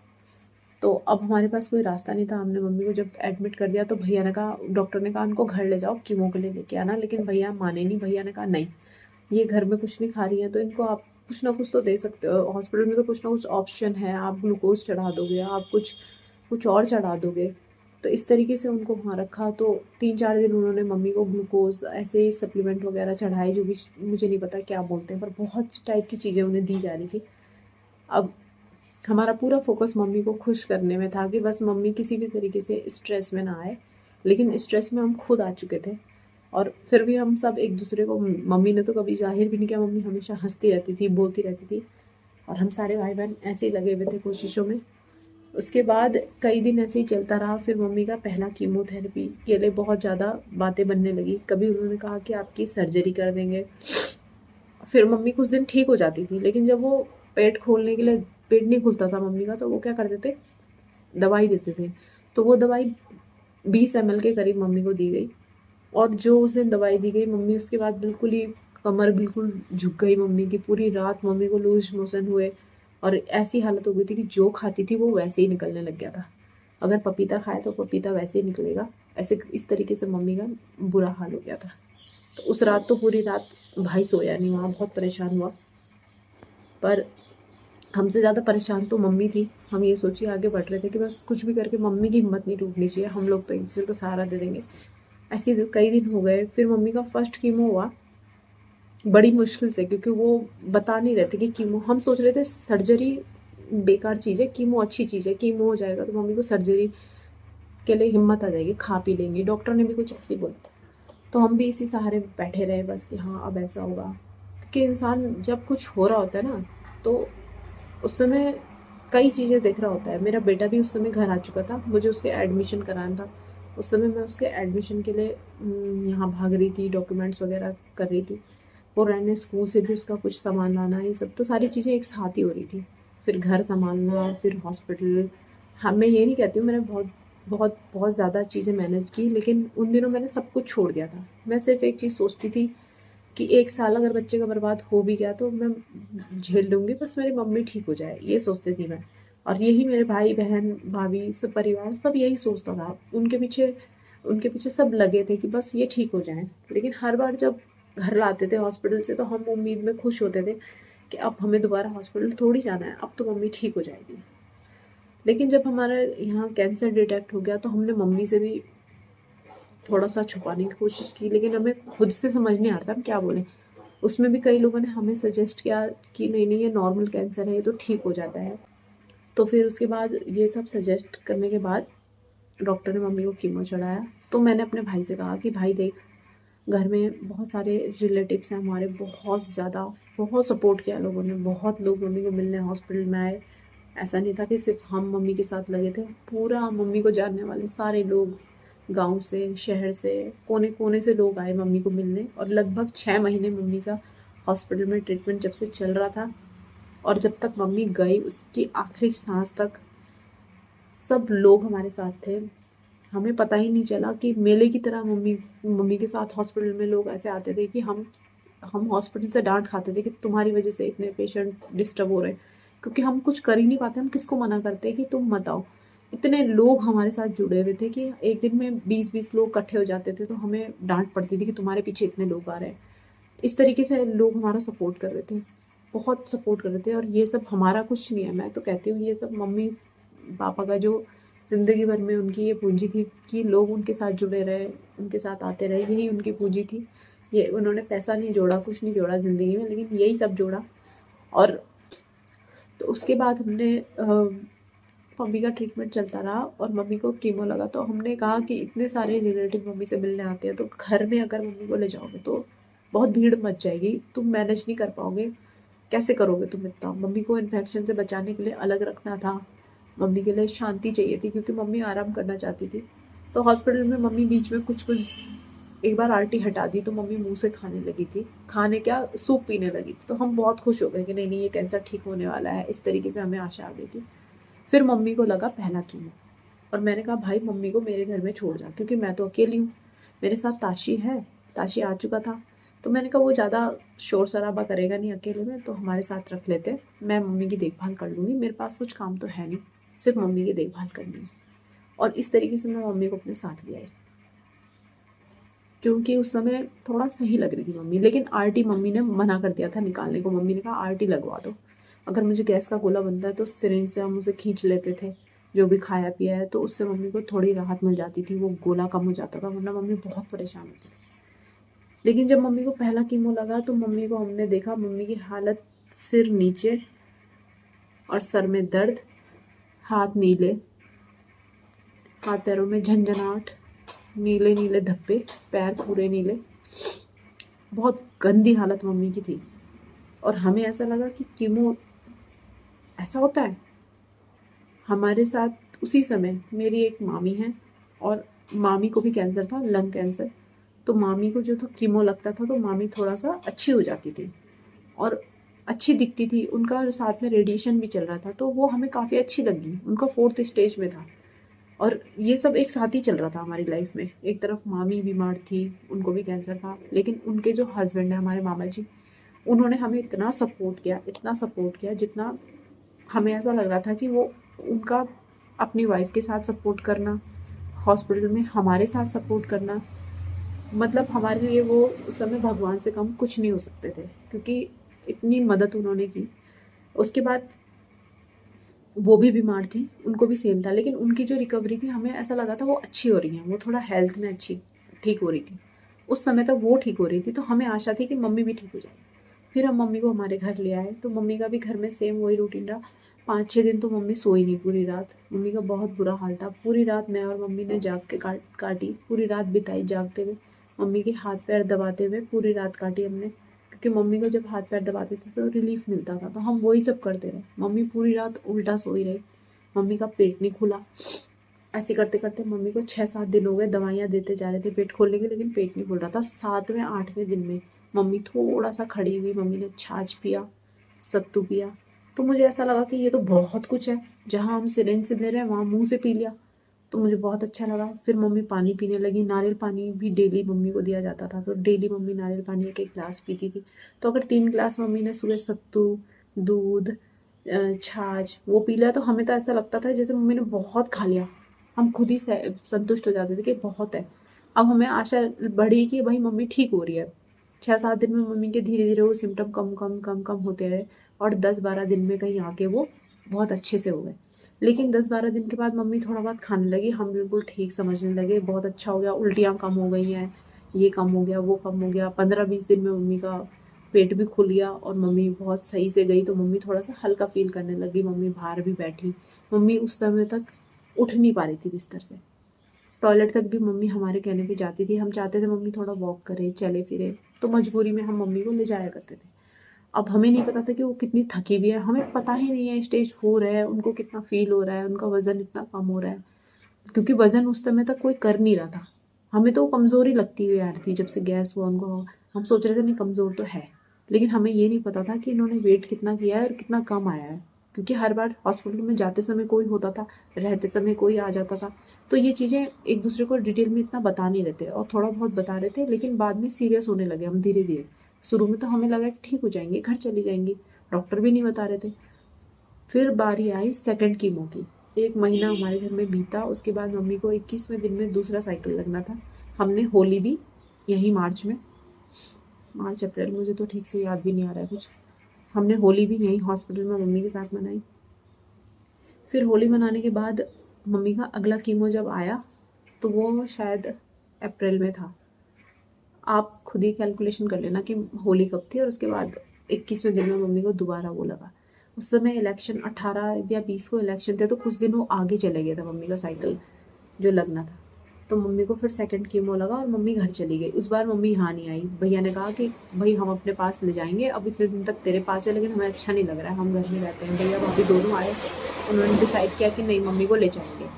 तो अब हमारे पास कोई रास्ता नहीं था। हमने मम्मी को जब एडमिट कर दिया तो भैया ने कहा, डॉक्टर ने कहा उनको घर ले जाओ, कीमो के लिए लेके आना। लेकिन भैया माने नहीं, भैया ने कहा नहीं, ये घर में कुछ नहीं खा रही है तो इनको आप कुछ ना कुछ तो दे सकते हो, हॉस्पिटल में तो कुछ ना कुछ ऑप्शन है, आप ग्लूकोज चढ़ा दोगे, आप कुछ कुछ और चढ़ा दोगे। तो इस तरीके से उनको वहाँ रखा। तो 3-4 दिन उन्होंने मम्मी को ग्लूकोज ऐसे ही सप्लीमेंट वगैरह चढ़ाए, जो भी मुझे नहीं पता क्या बोलते हैं, पर बहुत टाइप की चीज़ें उन्हें दी जा रही थी। अब हमारा पूरा फोकस मम्मी को खुश करने में था कि बस मम्मी किसी भी तरीके से स्ट्रेस में ना आए। लेकिन स्ट्रेस में हम खुद आ चुके थे और फिर भी हम सब एक दूसरे को, मम्मी ने तो कभी जाहिर भी नहीं किया, मम्मी हमेशा हंसती रहती थी, बोलती रहती थी, और हम सारे भाई बहन ऐसे ही लगे हुए थे कोशिशों में। उसके बाद कई दिन ऐसे ही चलता रहा। फिर मम्मी का पहला कीमोथेरेपी के लिए बहुत ज़्यादा बातें बनने लगी। कभी उन्होंने कहा कि आपकी सर्जरी कर देंगे। फिर मम्मी कुछ दिन ठीक हो जाती थी, लेकिन जब वो पेट खोलने के लिए, पेट नहीं खुलता था मम्मी का, तो वो क्या करते थे, दवाई देते थे। तो वो दवाई 20 ml के करीब मम्मी को दी गई, और जो उसे दवाई दी गई मम्मी उसके बाद बिल्कुल ही कमर बिल्कुल झुक गई मम्मी की। पूरी रात मम्मी को लूज मोशन हुए और ऐसी हालत हो गई थी कि जो खाती थी वो वैसे ही निकलने लग गया था। अगर पपीता खाए तो पपीता वैसे ही निकलेगा, ऐसे इस तरीके से मम्मी का बुरा हाल हो गया था। तो उस रात तो पूरी रात भाई सोया नहीं, वहाँ बहुत परेशान हुआ। पर हमसे ज़्यादा परेशान तो मम्मी थी। हम ये सोचिए आगे बढ़ रहे थे कि बस कुछ भी करके मम्मी की हिम्मत नहीं टूटनी चाहिए, हम लोग तो एक दूसरे को सहारा दे देंगे। ऐसे कई दिन हो गए। फिर मम्मी का फर्स्ट कीमो हुआ बड़ी मुश्किल से, क्योंकि वो बता नहीं रहे थे कि कीमो, हम सोच रहे थे सर्जरी बेकार चीज़ है, कीमो अच्छी चीज़ है, कीमो हो जाएगा तो मम्मी को सर्जरी के लिए हिम्मत आ जाएगी, खा पी लेंगी, डॉक्टर ने भी कुछ ऐसे ही बोला था। तो हम भी इसी सहारे बैठे रहे बस कि हाँ अब ऐसा होगा। क्योंकि इंसान जब कुछ हो रहा होता है ना, तो उस समय कई चीज़ें देख रहा होता है। मेरा बेटा भी उस समय घर आ चुका था, मुझे उसके एडमिशन कराना था। उस समय मैं उसके एडमिशन के लिए यहाँ भाग रही थी, डॉक्यूमेंट्स वगैरह कर रही थी। और रहने स्कूल से भी उसका कुछ सामान लाना, ये सब तो सारी चीज़ें एक साथ ही हो रही थी। फिर घर संभालना, फिर हॉस्पिटल। हाँ, मैं ये नहीं कहती हूँ मैंने बहुत बहुत बहुत ज़्यादा चीज़ें मैनेज की, लेकिन उन दिनों मैंने सब कुछ छोड़ दिया था। मैं सिर्फ एक चीज़ सोचती थी कि 1 साल अगर बच्चे का बर्बाद हो भी गया तो मैं झेल लूँगी, बस मेरी मम्मी ठीक हो जाए, ये सोचती थी मैं। और यही मेरे भाई-बहन, भाभी, सब परिवार सब यही सोचता था। उनके पीछे सब लगे थे कि बस ये ठीक हो जाएँ। लेकिन हर बार जब घर लाते थे हॉस्पिटल से तो हम उम्मीद में खुश होते थे कि अब हमें दोबारा हॉस्पिटल थोड़ी जाना है, अब तो मम्मी ठीक हो जाएगी। लेकिन जब हमारा यहाँ कैंसर डिटेक्ट हो गया तो हमने मम्मी से भी थोड़ा-सा छुपाने की कोशिश की, लेकिन हमें खुद से समझ नहीं आ रहा था हम क्या बोलें। उसमें भी कई लोगों ने हमें सजेस्ट किया कि नहीं-नहीं ये नॉर्मल कैंसर है, ये तो ठीक हो जाता है। तो फिर उसके बाद ये सब सजेस्ट करने के बाद डॉक्टर ने मम्मी को कीमो चढ़ाया। तो मैंने अपने भाई से कहा कि भाई देख, घर में बहुत सारे रिलेटिव्स हैं हमारे, बहुत ज़्यादा, बहुत सपोर्ट किया लोगों ने, बहुत लोग मम्मी को मिलने हॉस्पिटल में आए। ऐसा नहीं था कि सिर्फ हम मम्मी के साथ लगे थे, पूरा मम्मी को जानने वाले सारे लोग, गांव से, शहर से, कोने कोने से लोग आए मम्मी को मिलने। और लगभग 6 महीने मम्मी का हॉस्पिटल में ट्रीटमेंट जब से चल रहा था और जब तक मम्मी गई उसकी आखिरी सांस तक सब लोग हमारे साथ थे। हमें पता ही नहीं चला कि मेले की तरह मम्मी मम्मी के साथ हॉस्पिटल में लोग ऐसे आते थे कि हम हॉस्पिटल से डांट खाते थे कि तुम्हारी वजह से इतने पेशेंट डिस्टर्ब हो रहे हैं, क्योंकि हम कुछ कर ही नहीं पाते। हम किसको मना करते हैं कि तुम मत आओ। इतने लोग हमारे साथ जुड़े हुए थे कि एक दिन में 20-20 लोग इकट्ठे हो जाते थे, तो हमें डांट पड़ती थी कि तुम्हारे पीछे इतने लोग आ रहे हैं। इस तरीके से लोग हमारा सपोर्ट कर रहे थे, बहुत सपोर्ट कर रहे थे। और ये सब हमारा कुछ नहीं है, मैं तो कहती हूँ ये सब मम्मी पापा का जो ज़िंदगी भर में उनकी ये पूंजी थी कि लोग उनके साथ जुड़े रहे, उनके साथ आते रहे, यही उनकी पूंजी थी। ये उन्होंने पैसा नहीं जोड़ा, कुछ नहीं जोड़ा ज़िंदगी में, लेकिन यही सब जोड़ा। और तो उसके बाद हमने मम्मी का ट्रीटमेंट चलता रहा और मम्मी को कीमो लगा। तो हमने कहा कि इतने सारे रिलेटिव मम्मी से मिलने आते हैं, तो घर में अगर मम्मी को ले जाओगे तो बहुत भीड़ मच जाएगी, तुम मैनेज नहीं कर पाओगे, कैसे करोगे तुम इतना। मम्मी को इन्फेक्शन से बचाने के लिए अलग रखना था, मम्मी के लिए शांति चाहिए थी क्योंकि मम्मी आराम करना चाहती थी। तो हॉस्पिटल में मम्मी बीच में कुछ कुछ एक बार आरटी हटा दी तो मम्मी मुंह से खाने लगी थी, खाने क्या, सूप पीने लगी थी। तो हम बहुत खुश हो गए कि नहीं नहीं ये कैंसर ठीक होने वाला है, इस तरीके से हमें आशा आ गई थी। फिर मम्मी को लगा पहला कीमो और मैंने कहा भाई मम्मी को मेरे घर में छोड़ जा, क्योंकि मैं तो अकेली हूँ, मेरे साथ ताशी है, ताशी आ चुका था। तो मैंने कहा वो ज़्यादा शोर शराबा करेगा नहीं अकेले में, तो हमारे साथ रख लेते, मैं मम्मी की देखभाल कर लूँगी, मेरे पास कुछ काम तो है नहीं, सिर्फ मम्मी की देखभाल करनी है। और इस तरीके से मैं मम्मी को अपने साथ ले आई, क्योंकि उस समय थोड़ा सही लग रही थी मम्मी। लेकिन आरटी मम्मी ने मना कर दिया था निकालने को, मम्मी ने कहा आरटी लगवा दो, अगर मुझे गैस का गोला बनता है तो सिरिंज से हम उसे खींच लेते थे, जो भी खाया पिया है, तो उससे मम्मी को थोड़ी राहत मिल जाती थी, वो गोला कम हो जाता था, वरना मम्मी बहुत परेशान होती थी। लेकिन जब मम्मी को पहला कीमो लगा तो मम्मी को हमने देखा, मम्मी की हालत, सिर नीचे और सर में दर्द, हाथ नीले, हाथ पैरों में झंझनाहट, नीले नीले धब्बे, पैर पूरे नीले, बहुत गंदी हालत मम्मी की थी। और हमें ऐसा लगा कि कीमो ऐसा होता है। हमारे साथ उसी समय मेरी एक मामी है और मामी को भी कैंसर था, लंग कैंसर। तो मामी को जो था कीमो लगता था तो मामी थोड़ा सा अच्छी हो जाती थी और अच्छी दिखती थी, उनका साथ में रेडिएशन भी चल रहा था, तो वो हमें काफ़ी अच्छी लगी। उनका 4th स्टेज में था और ये सब एक साथ ही चल रहा था हमारी लाइफ में। एक तरफ मामी बीमार थी, उनको भी कैंसर था, लेकिन उनके जो हस्बैंड है हमारे मामा जी, उन्होंने हमें इतना सपोर्ट किया, इतना सपोर्ट किया, जितना हमें ऐसा लग रहा था कि वो उनका अपनी वाइफ के साथ सपोर्ट करना, हॉस्पिटल में हमारे साथ सपोर्ट करना, मतलब हमारे लिए वो उस समय भगवान से कम कुछ नहीं हो सकते थे, क्योंकि इतनी मदद उन्होंने की। उसके बाद वो भी बीमार थी, उनको भी सेम था, लेकिन उनकी जो रिकवरी थी हमें ऐसा लगा था वो अच्छी हो रही हैं, वो थोड़ा हेल्थ में अच्छी ठीक हो रही थी। उस समय तक वो ठीक हो रही थी, तो हमें आशा थी कि मम्मी भी ठीक हो जाए। फिर हम मम्मी को हमारे घर ले आए, तो मम्मी का भी घर में सेम वही रूटीन रहा। 5-6 दिन तो मम्मी सोई नहीं पूरी रात, मम्मी का बहुत बुरा हाल था। पूरी रात मैं और मम्मी ने जाग के काटी, पूरी रात बिताई जागते हुए। मम्मी के हाथ पैर दबाते हुए पूरी रात काटी हमने, क्योंकि मम्मी को जब हाथ पैर दबाते थे तो रिलीफ मिलता था, तो हम वही सब करते रहे। मम्मी पूरी रात उल्टा सोई रही, मम्मी का पेट नहीं खुला। ऐसे करते करते मम्मी को 6-7 दिन हो गए, दवाइयाँ देते जा रहे थे पेट खोलने की, लेकिन पेट नहीं खुल रहा था। 7वें-8वें दिन में मम्मी थोड़ा सा खड़ी हुई, मम्मी ने छाछ पिया, सत्तू पिया। तो मुझे ऐसा लगा कि ये तो बहुत कुछ है, जहाँ हम सिरिंज से दे रहे हैं वहाँ मुँह से पी लिया, तो मुझे बहुत अच्छा लगा। फिर मम्मी पानी पीने लगी, नारियल पानी भी डेली मम्मी को दिया जाता था, तो डेली मम्मी नारियल पानी 1-1 गिलास पीती थी। तो अगर 3 गिलास मम्मी ने सुबह सत्तू, दूध, छाछ वो पी लिया, तो हमें तो ऐसा लगता था जैसे मम्मी ने बहुत खा लिया। हम खुद ही संतुष्ट हो जाते थे कि बहुत है। अब हमें आशा बढ़ी कि भाई मम्मी ठीक हो रही है। 6-7 दिन में मम्मी के धीरे धीरे वो सिम्टम कम होते रहे, और 10-12 दिन में कहीं आके वो बहुत अच्छे से हो गए। लेकिन 10-12 दिन के बाद मम्मी थोड़ा बहुत खाने लगी, हम बिल्कुल ठीक समझने लगे, बहुत अच्छा हो गया, उल्टियाँ कम हो गई हैं, ये कम हो गया, वो कम हो गया। 15-20 दिन में मम्मी का पेट भी खुल गया और मम्मी बहुत सही से गई, तो मम्मी थोड़ा सा हल्का फील करने लगी। मम्मी बाहर भी बैठी, मम्मी उस समय तक उठ नहीं पा रही थी बिस्तर से। टॉयलेट तक भी मम्मी हमारे कहने पे जाती थी। हम चाहते थे मम्मी थोड़ा वॉक करे, चले फिरे, तो मजबूरी में हम मम्मी को ले जाया करते थे। अब हमें नहीं पता था कि वो कितनी थकी हुई है, हमें पता ही नहीं है स्टेज 4 है, उनको कितना फील हो रहा है, उनका वज़न इतना कम हो रहा है, क्योंकि वज़न उस समय तक कोई कर नहीं रहा था। हमें तो कमज़ोरी लगती हुई आ रही थी जब से गैस हुआ उनको। हम सोच रहे थे नहीं, कमज़ोर तो है, लेकिन हमें ये नहीं पता था कि इन्होंने वेट कितना किया है और कितना कम आया है, क्योंकि हर बार हॉस्पिटल में जाते समय कोई होता था, रहते समय कोई आ जाता था। तो ये चीज़ें एक दूसरे को डिटेल में इतना बता नहीं रहे थे, और थोड़ा बहुत बता रहे थे, लेकिन बाद में सीरियस होने लगे हम धीरे धीरे। शुरू में तो हमें लगा कि ठीक हो जाएंगे, घर चली जाएंगी, डॉक्टर भी नहीं बता रहे थे। फिर बारी आई सेकंड कीमो की। 1 महीना हमारे घर में बीता, उसके बाद मम्मी को 21वें दिन में दूसरा साइकिल लगना था। हमने होली भी यही मार्च अप्रैल, मुझे तो ठीक से याद भी नहीं आ रहा है कुछ, हमने होली भी यहीं हॉस्पिटल में मम्मी के साथ मनाई। फिर होली मनाने के बाद मम्मी का अगला कीमो जब आया तो वो शायद अप्रैल में था। आप खुद ही कैलकुलेशन कर लेना कि होली कब थी, और उसके बाद 21वें दिन में मम्मी को दोबारा वो लगा। उस समय इलेक्शन 18 या 20 को इलेक्शन थे, तो कुछ दिन वो आगे चले गया था मम्मी का साइकिल जो लगना था। तो मम्मी को फिर सेकंड कीमो लगा और मम्मी घर चली गई। उस बार मम्मी यहाँ नहीं आई। भैया ने कहा कि भाई हम अपने पास ले जाएंगे, अब इतने दिन तक तेरे पास है, लेकिन हमें अच्छा नहीं लग रहा है, हम घर में रहते हैं। भैया भाभी दोनों आए, उन्होंने डिसाइड किया कि नहीं, मम्मी को ले जाएंगे,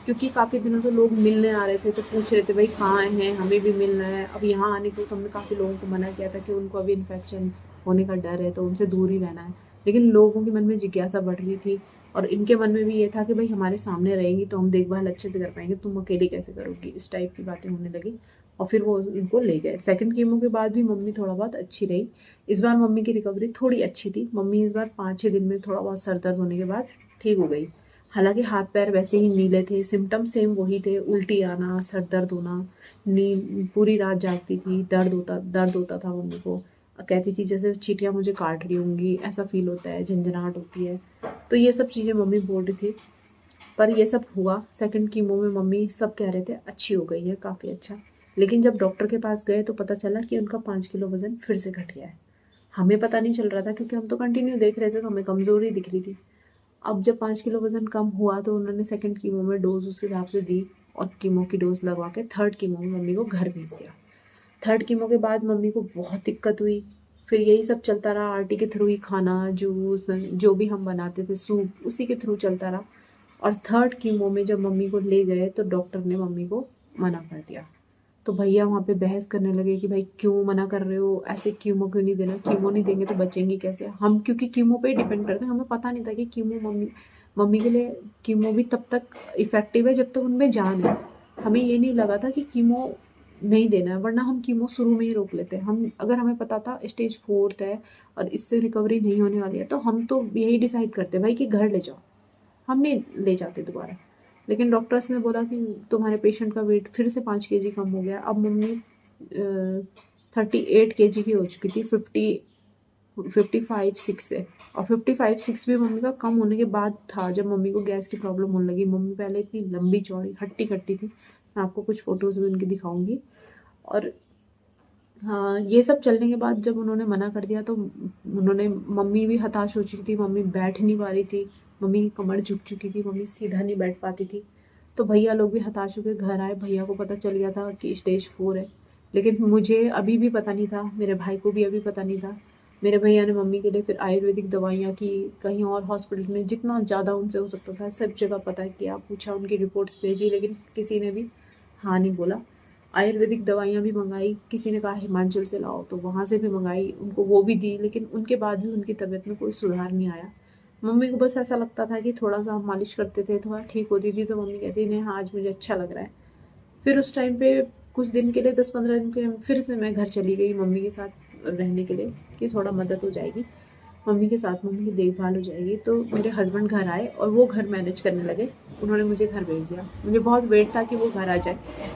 क्योंकि काफ़ी दिनों से लोग मिलने आ रहे थे, तो पूछ रहे थे भाई कहाँ हैं, हमें भी मिलना है। अब यहाँ आने को तो हमने काफ़ी लोगों को मना किया था कि उनको अभी इन्फेक्शन होने का डर है, तो उनसे दूर ही रहना है, लेकिन लोगों के मन में जिज्ञासा बढ़ रही थी, और इनके मन में भी ये था कि भाई हमारे सामने रहेंगी तो हम देखभाल अच्छे से कर पाएंगे, तुम अकेले कैसे करोगी, इस टाइप की बातें होने लगी। और फिर वो उनको ले गए। सेकंड कीमो के बाद भी मम्मी थोड़ा बहुत अच्छी रही। इस बार मम्मी की रिकवरी थोड़ी अच्छी थी। मम्मी इस बार 5-6 दिन में थोड़ा बहुत सर दर्द होने के बाद ठीक हो गई। हालांकि हाथ पैर वैसे ही नीले थे, सिम्टम सेम वही थे, उल्टी आना, सर दर्द होना, नींद, पूरी रात जागती थी, दर्द होता था मम्मी को, कहती थी जैसे चींटियाँ मुझे काट रही होंगी, ऐसा फील होता है, झंझनाहट होती है। तो ये सब चीज़ें मम्मी बोल रही थी, पर ये सब हुआ। सेकंड कीमो में मम्मी सब कह रहे थे अच्छी हो गई है, काफ़ी अच्छा। लेकिन जब डॉक्टर के पास गए तो पता चला कि उनका 5 किलो वज़न फिर से घट गया है। हमें पता नहीं चल रहा था, क्योंकि हम तो कंटिन्यू देख रहे थे, तो हमें कमज़ोरी दिख रही थी। अब जब 5 किलो वज़न कम हुआ तो उन्होंने सेकंड कीमो में डोज उस हिसाब से दी, और कीमो की डोज लगवा के थर्ड कीमो में मम्मी को घर भेज दिया। थर्ड कीमो के बाद मम्मी को बहुत दिक्कत हुई। फिर यही सब चलता रहा, आरटी के थ्रू ही खाना, जूस जो भी हम बनाते थे, सूप, उसी के थ्रू चलता रहा। और थर्ड कीमो में जब मम्मी को ले गए तो डॉक्टर ने मम्मी को मना कर दिया। तो भैया वहाँ पे बहस करने लगे कि भाई क्यों मना कर रहे हो, ऐसे कीमो क्यों नहीं देना, कीमो नहीं देंगे तो बचेंगी कैसे। हम क्योंकि कीमो पे ही डिपेंड करते हैं, हमें पता नहीं था कि कीमो मम्मी के लिए कीमो भी तब तक इफ़ेक्टिव है जब तक उनमें जान है। हमें ये नहीं लगा था कि कीमो नहीं देना है, वरना हम कीमो शुरू में ही रोक लेते हैं। हम अगर हमें पता था स्टेज 4 है और इससे रिकवरी नहीं होने वाली है, तो हम तो यही डिसाइड करते भाई कि घर ले जाओ, हम नहीं ले जाते दोबारा। लेकिन डॉक्टर्स ने बोला कि तुम्हारे पेशेंट का वेट फिर से 5 kg कम हो गया। अब मम्मी 38 kg की हो चुकी थी 55-6 से, और 55-6 भी मम्मी का कम होने के बाद था जब मम्मी को गैस की प्रॉब्लम होने लगी। मम्मी पहले इतनी लंबी चौड़ी हट्टी कट्टी थी, मैं आपको कुछ फ़ोटोज़ भी उनकी दिखाऊंगी। और हाँ, ये सब चलने के बाद जब उन्होंने मना कर दिया तो मम्मी भी हताश हो चुकी थी, मम्मी बैठ नहीं पा रही थी, मम्मी की कमर झुक चुकी थी, मम्मी सीधा नहीं बैठ पाती थी। तो भैया लोग भी हताश होकर घर आए। भैया को पता चल गया था कि स्टेज 4 है, लेकिन मुझे अभी भी पता नहीं था, मेरे भाई को भी अभी पता नहीं था। मेरे भैया ने मम्मी के लिए फिर आयुर्वेदिक दवाइयाँ की, कहीं और हॉस्पिटल में जितना ज़्यादा उनसे हो सकता था सब जगह पता किया, पूछा, उनकी रिपोर्ट्स भेजी, लेकिन किसी ने भी हाँ नहीं बोला। आयुर्वेदिक दवाइयाँ भी मंगाई, किसी ने कहा हिमाचल से लाओ, तो वहाँ से भी मंगाई, उनको वो भी दी, लेकिन उनके बाद भी उनकी तबीयत में कोई सुधार नहीं आया। मम्मी को बस ऐसा लगता था कि थोड़ा सा हम मालिश करते थे, थोड़ा ठीक होती थी, तो मम्मी कहती नहीं हाँ आज मुझे अच्छा लग रहा है। फिर उस टाइम पे कुछ दिन के लिए 10-15 दिन के लिए फिर से मैं घर चली गई मम्मी के साथ रहने के लिए, कि थोड़ा मदद हो जाएगी मम्मी के साथ, मम्मी की देखभाल हो जाएगी। तो मेरे हस्बैंड घर आए और वो घर मैनेज करने लगे, उन्होंने मुझे घर भेज दिया। मुझे बहुत वेट था कि वो घर आ जाए,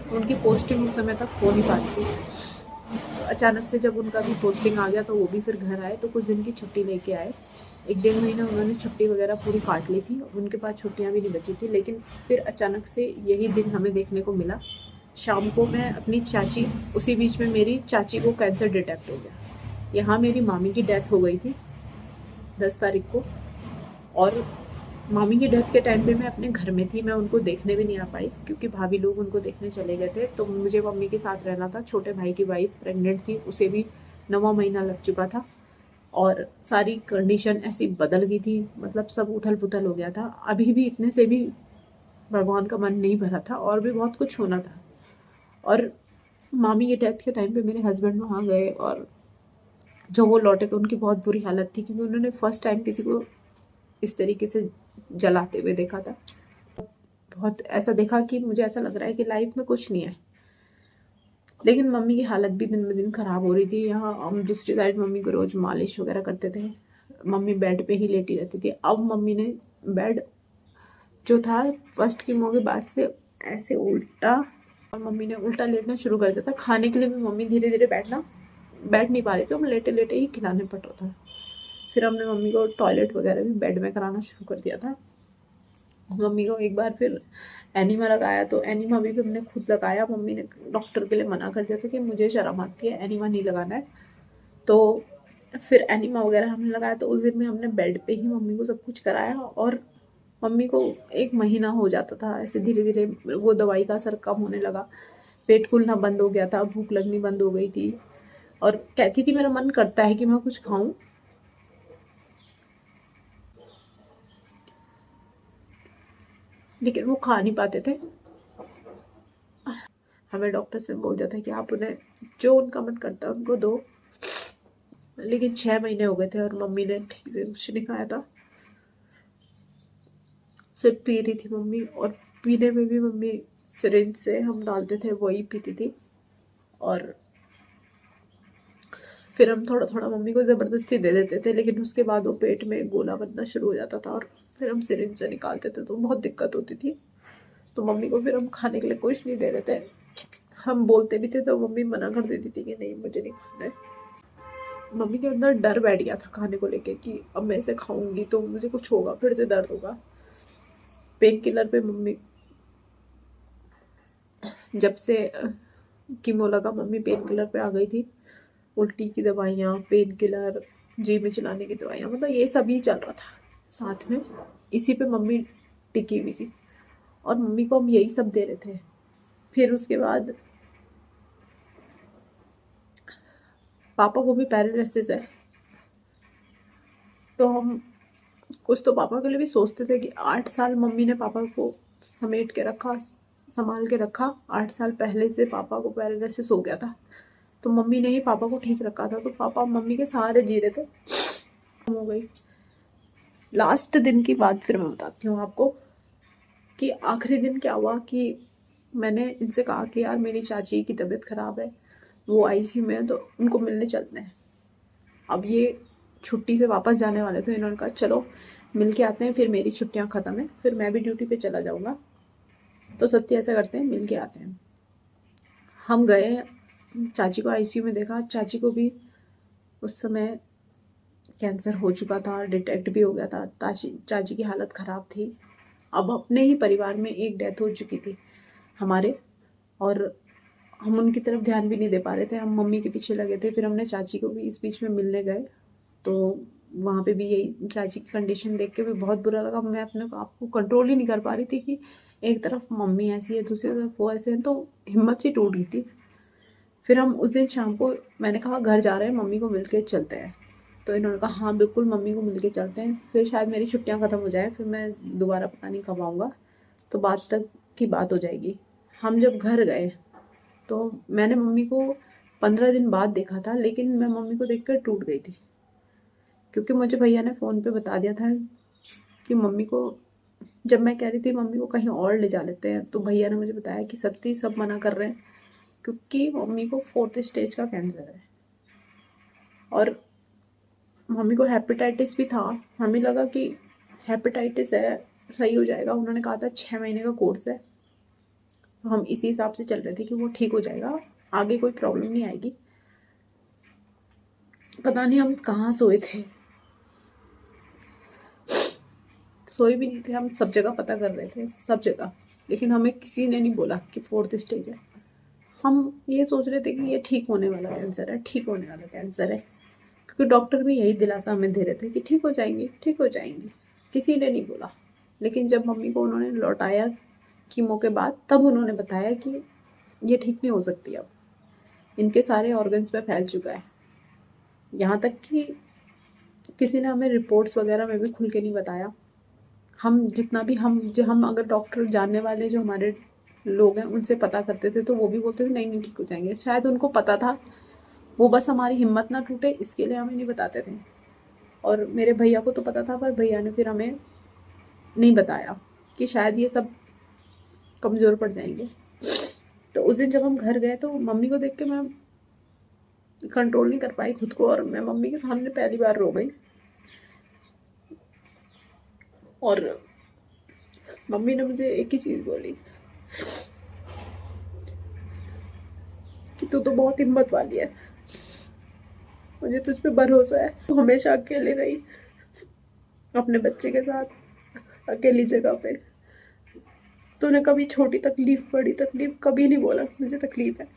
तो उनकी पोस्टिंग उस समय तक हो नहीं पाती थी। अचानक से जब उनका भी पोस्टिंग आ गया तो वो भी फिर घर आए, तो कुछ दिन की छुट्टी लेके आए। 1-1.5 महीना उन्होंने छुट्टी वगैरह पूरी काट ली थी, उनके पास छुट्टियाँ भी नहीं बची थी। लेकिन फिर अचानक से यही दिन हमें देखने को मिला। शाम को मैं अपनी चाची, उसी बीच में मेरी चाची को कैंसर डिटेक्ट हो गया। यहाँ मेरी मामी की डेथ हो गई थी 10 तारीख को, और मामी की डेथ के टाइम पे मैं अपने घर में थी, मैं उनको देखने भी नहीं आ पाई क्योंकि भाभी लोग उनको देखने चले गए थे। तो मुझे मम्मी के साथ रहना था। छोटे भाई की वाइफ प्रेग्नेंट थी, उसे भी 9वां महीना लग चुका था और सारी कंडीशन ऐसी बदल गई थी, मतलब सब उथल पुथल हो गया था। अभी भी इतने से भी भगवान का मन नहीं भरा था और भी बहुत कुछ होना था। और मामी की डेथ के टाइम पे मेरे हस्बैंड वहाँ गए और जब वो लौटे तो उनकी बहुत बुरी हालत थी, क्योंकि उन्होंने फर्स्ट टाइम किसी को इस तरीके से जलाते हुए देखा था। बहुत ऐसा देखा कि मुझे ऐसा लग रहा है कि लाइफ में कुछ नहीं है। लेकिन मम्मी की हालत भी दिन ब दिन ख़राब हो रही थी। यहाँ हम दूसरी साइड मम्मी को रोज़ मालिश वगैरह करते थे, मम्मी बेड पे ही लेटी रहती थी। अब मम्मी ने बेड जो था फर्स्ट कीमो के बाद से ऐसे उल्टा, और मम्मी ने उल्टा लेटना शुरू कर दिया था। खाने के लिए भी मम्मी धीरे धीरे बैठ नहीं पा रही थी, हम लेटे लेटे ही खिलाने पड़ रहा था। फिर हमने मम्मी को टॉयलेट वगैरह भी बेड में कराना शुरू कर दिया था। मम्मी को एक बार फिर एनिमा लगाया, तो एनिमा भी हमने खुद लगाया। मम्मी ने डॉक्टर के लिए मना कर दिया था कि मुझे शर्म आती है, एनिमा नहीं लगाना है। तो फिर एनिमा वगैरह हमने लगाया, तो उस दिन में हमने बेड पे ही मम्मी को सब कुछ कराया। और मम्मी को 1 महीना हो जाता था ऐसे धीरे धीरे वो दवाई का असर कम होने लगा, पेट फूलना बंद हो गया था, भूख लगनी बंद हो गई थी, और कहती थी मेरा मन करता है कि मैं कुछ खाऊं, लेकिन वो खा नहीं पाते थे। हमें डॉक्टर से बोल दिया था कि आप उन्हें जो उनका मन करता है उनको दो। लेकिन 6 महीने हो गए थे और मम्मी ने ठीक से कुछ नहीं खाया था, सिर्फ पी रही थी मम्मी। और पीने में भी मम्मी सिरिंज से हम डालते थे वही पीती थी। और फिर हम थोड़ा थोड़ा मम्मी को ज़बरदस्ती दे देते थे, लेकिन उसके बाद वो पेट में गोला बनना शुरू हो जाता था और फिर हम सिरिंज से निकालते थे, तो बहुत दिक्कत होती थी। तो मम्मी को फिर हम खाने के लिए कुछ नहीं दे रहे थे। हम बोलते भी थे तो मम्मी मना कर देती थी कि नहीं मुझे नहीं खाना है। मम्मी के अंदर डर बैठ गया था खाने को लेके कि अब मैं इसे खाऊंगी तो मुझे कुछ होगा, फिर से दर्द होगा। पेन किलर पे मम्मी जब से कीमो लगा, मम्मी पेन किलर पे आ गई थी। उल्टी की दवाइयाँ, पेन किलर, जी में चलाने की दवाइयाँ, मतलब ये सब ही चल रहा था साथ में। इसी पे मम्मी टिकी हुई थी और मम्मी को हम यही सब दे रहे थे। फिर उसके बाद पापा को भी पैरालिसिस है, तो हम कुछ तो पापा के लिए भी सोचते थे कि 8 साल मम्मी ने पापा को समेट के रखा, संभाल के रखा। 8 साल पहले से पापा को पैरालिसिस हो गया था, तो मम्मी ने ही पापा को ठीक रखा था, तो पापा मम्मी के सहारे जी रहे थे। हो गई लास्ट दिन की बात फिर मैं बताती हूँ आपको कि आखिरी दिन क्या हुआ कि मैंने इनसे कहा कि यार मेरी चाची की तबीयत ख़राब है, वो आईसीयू में है, तो उनको मिलने चलते हैं। अब ये छुट्टी से वापस जाने वाले थे, इन्होंने कहा चलो मिल के आते हैं, फिर मेरी छुट्टियां ख़त्म है, फिर मैं भी ड्यूटी पे चला जाऊँगा, तो सत्य ऐसा करते हैं मिल के आते हैं। हम गए, चाची को आईसीयू में देखा। चाची को भी उस समय कैंसर हो चुका था, डिटेक्ट भी हो गया था। चाची की हालत ख़राब थी। अब अपने ही परिवार में एक डेथ हो चुकी थी हमारे, और हम उनकी तरफ ध्यान भी नहीं दे पा रहे थे, हम मम्मी के पीछे लगे थे। फिर हमने चाची को भी इस बीच में मिलने गए, तो वहाँ पे भी यही चाची की कंडीशन देख के भी बहुत बुरा लगा। मैं अपने आप को कंट्रोल ही नहीं कर पा रही थी कि एक तरफ मम्मी ऐसी है, दूसरी तरफ वो ऐसे हैं, तो हिम्मत सी टूट गई थी। फिर हम उस दिन शाम को, मैंने कहा घर जा रहे हैं, मम्मी को मिल के चलते हैं। तो इन्होंने कहा हाँ बिल्कुल मम्मी को मिल के चलते हैं। फिर शायद मेरी छुट्टियाँ ख़त्म हो जाए, फिर मैं दोबारा पता नहीं कब आऊँगा, तो बाद तक की बात हो जाएगी। हम जब घर गए तो मैंने मम्मी को 15 दिन बाद देखा था, लेकिन मैं मम्मी को देख कर टूट गई थी, क्योंकि मुझे भैया ने फ़ोन पे बता दिया था कि मम्मी को, जब मैं कह रही थी मम्मी को कहीं और ले जा लेते हैं, तो भैया ने मुझे बताया कि सत्ती सब मना कर रहे हैं, क्योंकि मम्मी को 4th स्टेज का कैंसर है और मम्मी को हेपेटाइटिस भी था। हमें लगा कि हेपेटाइटिस है, सही हो जाएगा। उन्होंने कहा था 6 महीने का कोर्स है, तो हम इसी हिसाब से चल रहे थे कि वो ठीक हो जाएगा, आगे कोई प्रॉब्लम नहीं आएगी। पता नहीं हम कहाँ सोए थे, सोए भी नहीं थे, हम सब जगह पता कर रहे थे, सब जगह, लेकिन हमें किसी ने नहीं बोला कि 4th स्टेज है। हम ये सोच रहे थे कि ये ठीक होने वाला कैंसर है, ठीक होने वाला कैंसर है, क्योंकि डॉक्टर भी यही दिलासा हमें दे रहे थे कि ठीक हो जाएंगी, ठीक हो जाएंगी। किसी ने नहीं बोला। लेकिन जब मम्मी को उन्होंने लौटाया कीमो के बाद, तब उन्होंने बताया कि ये ठीक नहीं हो सकती, अब इनके सारे ऑर्गन्स पे फैल चुका है। यहाँ तक कि किसी ने हमें रिपोर्ट्स वगैरह में भी खुल के नहीं बताया। हम जितना भी हम अगर डॉक्टर जानने वाले जो हमारे लोग हैं उनसे पता करते थे, तो वो भी बोलते थे नहीं नहीं ठीक हो जाएंगे। शायद उनको पता था, वो बस हमारी हिम्मत ना टूटे इसके लिए हमें नहीं बताते थे। और मेरे भैया को तो पता था, पर भैया ने फिर हमें नहीं बताया कि शायद ये सब कमज़ोर पड़ जाएंगे। तो उस दिन जब हम घर गए तो मम्मी को देख के मैं कंट्रोल नहीं कर पाई खुद को, और मैं मम्मी के सामने पहली बार रो गई। और मम्मी ने मुझे एक ही चीज़ बोली कि तू तो बहुत हिम्मत वाली है, मुझे तुझ पे भरोसा है। तू हमेशा अकेले रही अपने बच्चे के साथ, अकेली जगह पे। तूने कभी छोटी तकलीफ बड़ी तकलीफ कभी नहीं बोला मुझे तकलीफ है,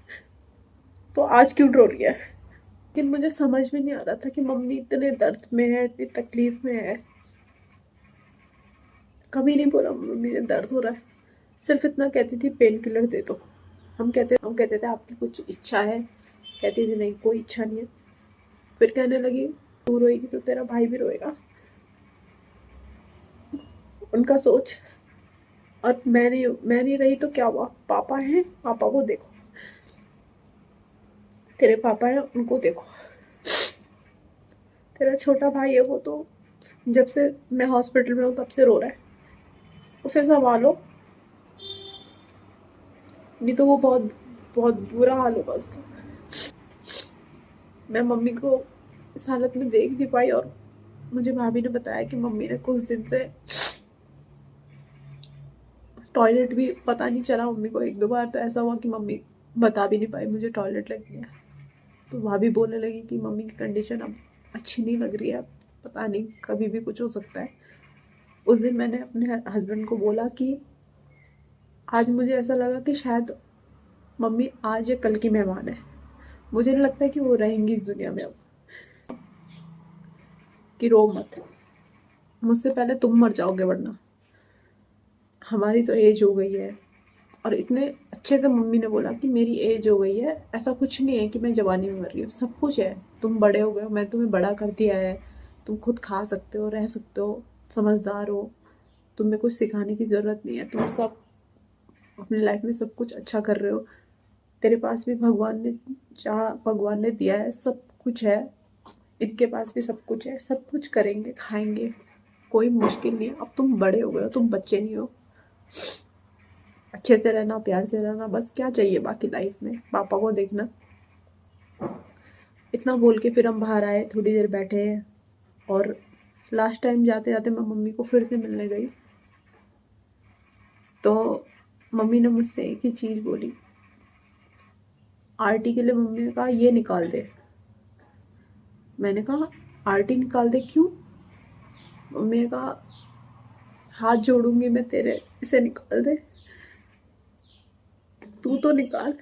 तो आज क्यों रो रही है। लेकिन मुझे समझ में नहीं आ रहा था कि मम्मी इतने दर्द में है, इतनी तकलीफ में है। कभी नहीं बोला मम्मी ने दर्द हो रहा है, सिर्फ इतना कहती थी पेन किलर दे दो। हम कहते थे आपकी कुछ इच्छा है, कहती थी नहीं कोई इच्छा नहीं है। फिर कहने लगी तू रोएगी तो तेरा भाई भी रोएगा। उनका सोच। और मैं नहीं रही तो क्या हुआ, पापा हैं, पापा को देखो, तेरे पापा हैं उनको देखो, तेरा छोटा भाई है वो तो जब से मैं हॉस्पिटल में हूँ तब से रो रहा है, उसे संभालो, नहीं तो वो बहुत बहुत बुरा हाल होगा उसका। मैं मम्मी को इस हालत में देख नहीं पाई, और मुझे भाभी ने बताया कि मम्मी ने कुछ दिन से टॉयलेट भी पता नहीं चला मम्मी को। 1-2 बार तो ऐसा हुआ कि मम्मी बता भी नहीं पाई मुझे टॉयलेट लग गया। तो भाभी बोलने लगी कि मम्मी की कंडीशन अब अच्छी नहीं लग रही है, पता नहीं कभी भी कुछ हो सकता है। उस दिन मैंने अपने हस्बैंड को बोला कि आज मुझे ऐसा लगा कि शायद मम्मी आज या कल की मेहमान है, मुझे नहीं लगता कि वो रहेंगी इस दुनिया में अब, कि रो मत, मुझसे पहले तुम मर जाओगे, वरना हमारी तो एज हो गई है। और इतने अच्छे से मम्मी ने बोला कि मेरी एज हो गई है, ऐसा कुछ नहीं है कि मैं जवानी में मर रही हूँ, सब कुछ है, तुम बड़े हो गए हो, मैं तुम्हें बड़ा कर दिया है, तुम खुद खा सकते हो, रह सकते हो, समझदार हो, तुम्हें कुछ सिखाने की ज़रूरत नहीं है, तुम सब अपनी लाइफ में सब कुछ अच्छा कर रहे हो, तेरे पास भी भगवान ने चाहा, भगवान ने दिया है, सब कुछ है, इनके पास भी सब कुछ है, सब कुछ करेंगे, खाएंगे, कोई मुश्किल नहीं है। अब तुम बड़े हो गए हो, तुम बच्चे नहीं हो, अच्छे से रहना, प्यार से रहना, बस क्या चाहिए बाकी लाइफ में, पापा को देखना। इतना बोल के फिर हम बाहर आए, थोड़ी देर बैठे, और लास्ट टाइम जाते जाते मैं मम्मी को फिर से मिलने गई, तो मम्मी ने मुझसे एक ही चीज़ बोली, आरटी के लिए। मम्मी ने कहा ये निकाल दे। मैंने कहा आरटी निकाल दे क्यों? मम्मी ने कहा हाथ जोड़ूंगी मैं तेरे, इसे निकाल दे, तू तो निकाल।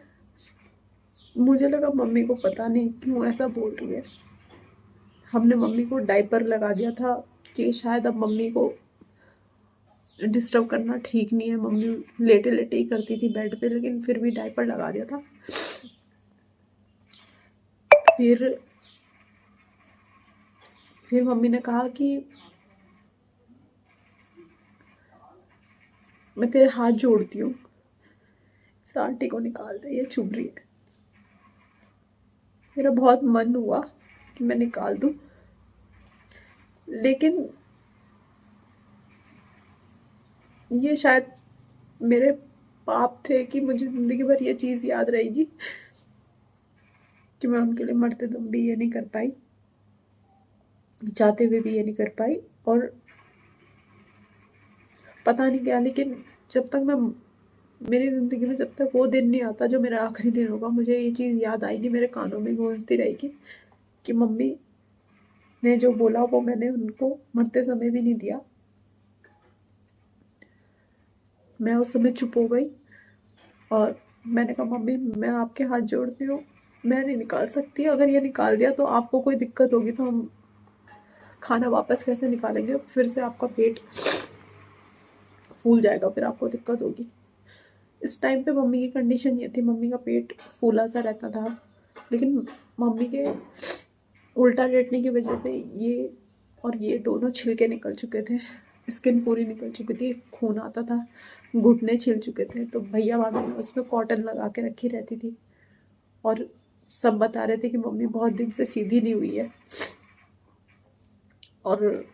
मुझे लगा मम्मी को पता नहीं क्यों ऐसा बोल रही है। हमने मम्मी को डायपर लगा दिया था कि शायद अब मम्मी को डिस्टर्ब करना ठीक नहीं है। मम्मी लेटे लेटे ही करती थी बेड पे, लेकिन फिर भी डायपर लगा दिया था। फिर मम्मी ने कहा कि मैं तेरे हाथ जोड़ती हूँ, इस आंटी को निकाल दे, ये चुभ रही है। मेरा बहुत मन हुआ कि मैं निकाल दूँ, लेकिन ये शायद मेरे पाप थे कि मुझे ज़िंदगी भर ये चीज़ याद रहेगी कि मैं उनके लिए मरते दम भी ये नहीं कर पाई, चाहते हुए भी ये नहीं कर पाई। और पता नहीं क्या, लेकिन जब तक मैं मेरी ज़िंदगी में जब तक वो दिन नहीं आता जो मेरा आखिरी दिन होगा, मुझे ये चीज़ याद आएगी, मेरे कानों में गूंजती रहेगी कि मम्मी ने जो बोला वो मैंने उनको मरते समय भी नहीं दिया। मैं उस समय चुप हो गई और मैंने कहा मम्मी मैं आपके हाथ जोड़ती हूँ, मैं नहीं निकाल सकती। अगर ये निकाल दिया तो आपको कोई दिक्कत होगी तो हम खाना वापस कैसे निकालेंगे, फिर से आपका पेट फूल जाएगा, फिर आपको दिक्कत होगी। इस टाइम पे मम्मी की कंडीशन ये थी, मम्मी का पेट फूला सा रहता था, लेकिन मम्मी के उल्टा लेटने की वजह से ये दोनों छिलके निकल चुके थे, स्किन पूरी निकल चुकी थी, खून आता था, घुटने छिल चुके थे। तो भैया भाभी ने उसमें कॉटन लगा के रखी रहती थी और सब बता रहे थे कि मम्मी बहुत दिन से सीधी नहीं हुई है। और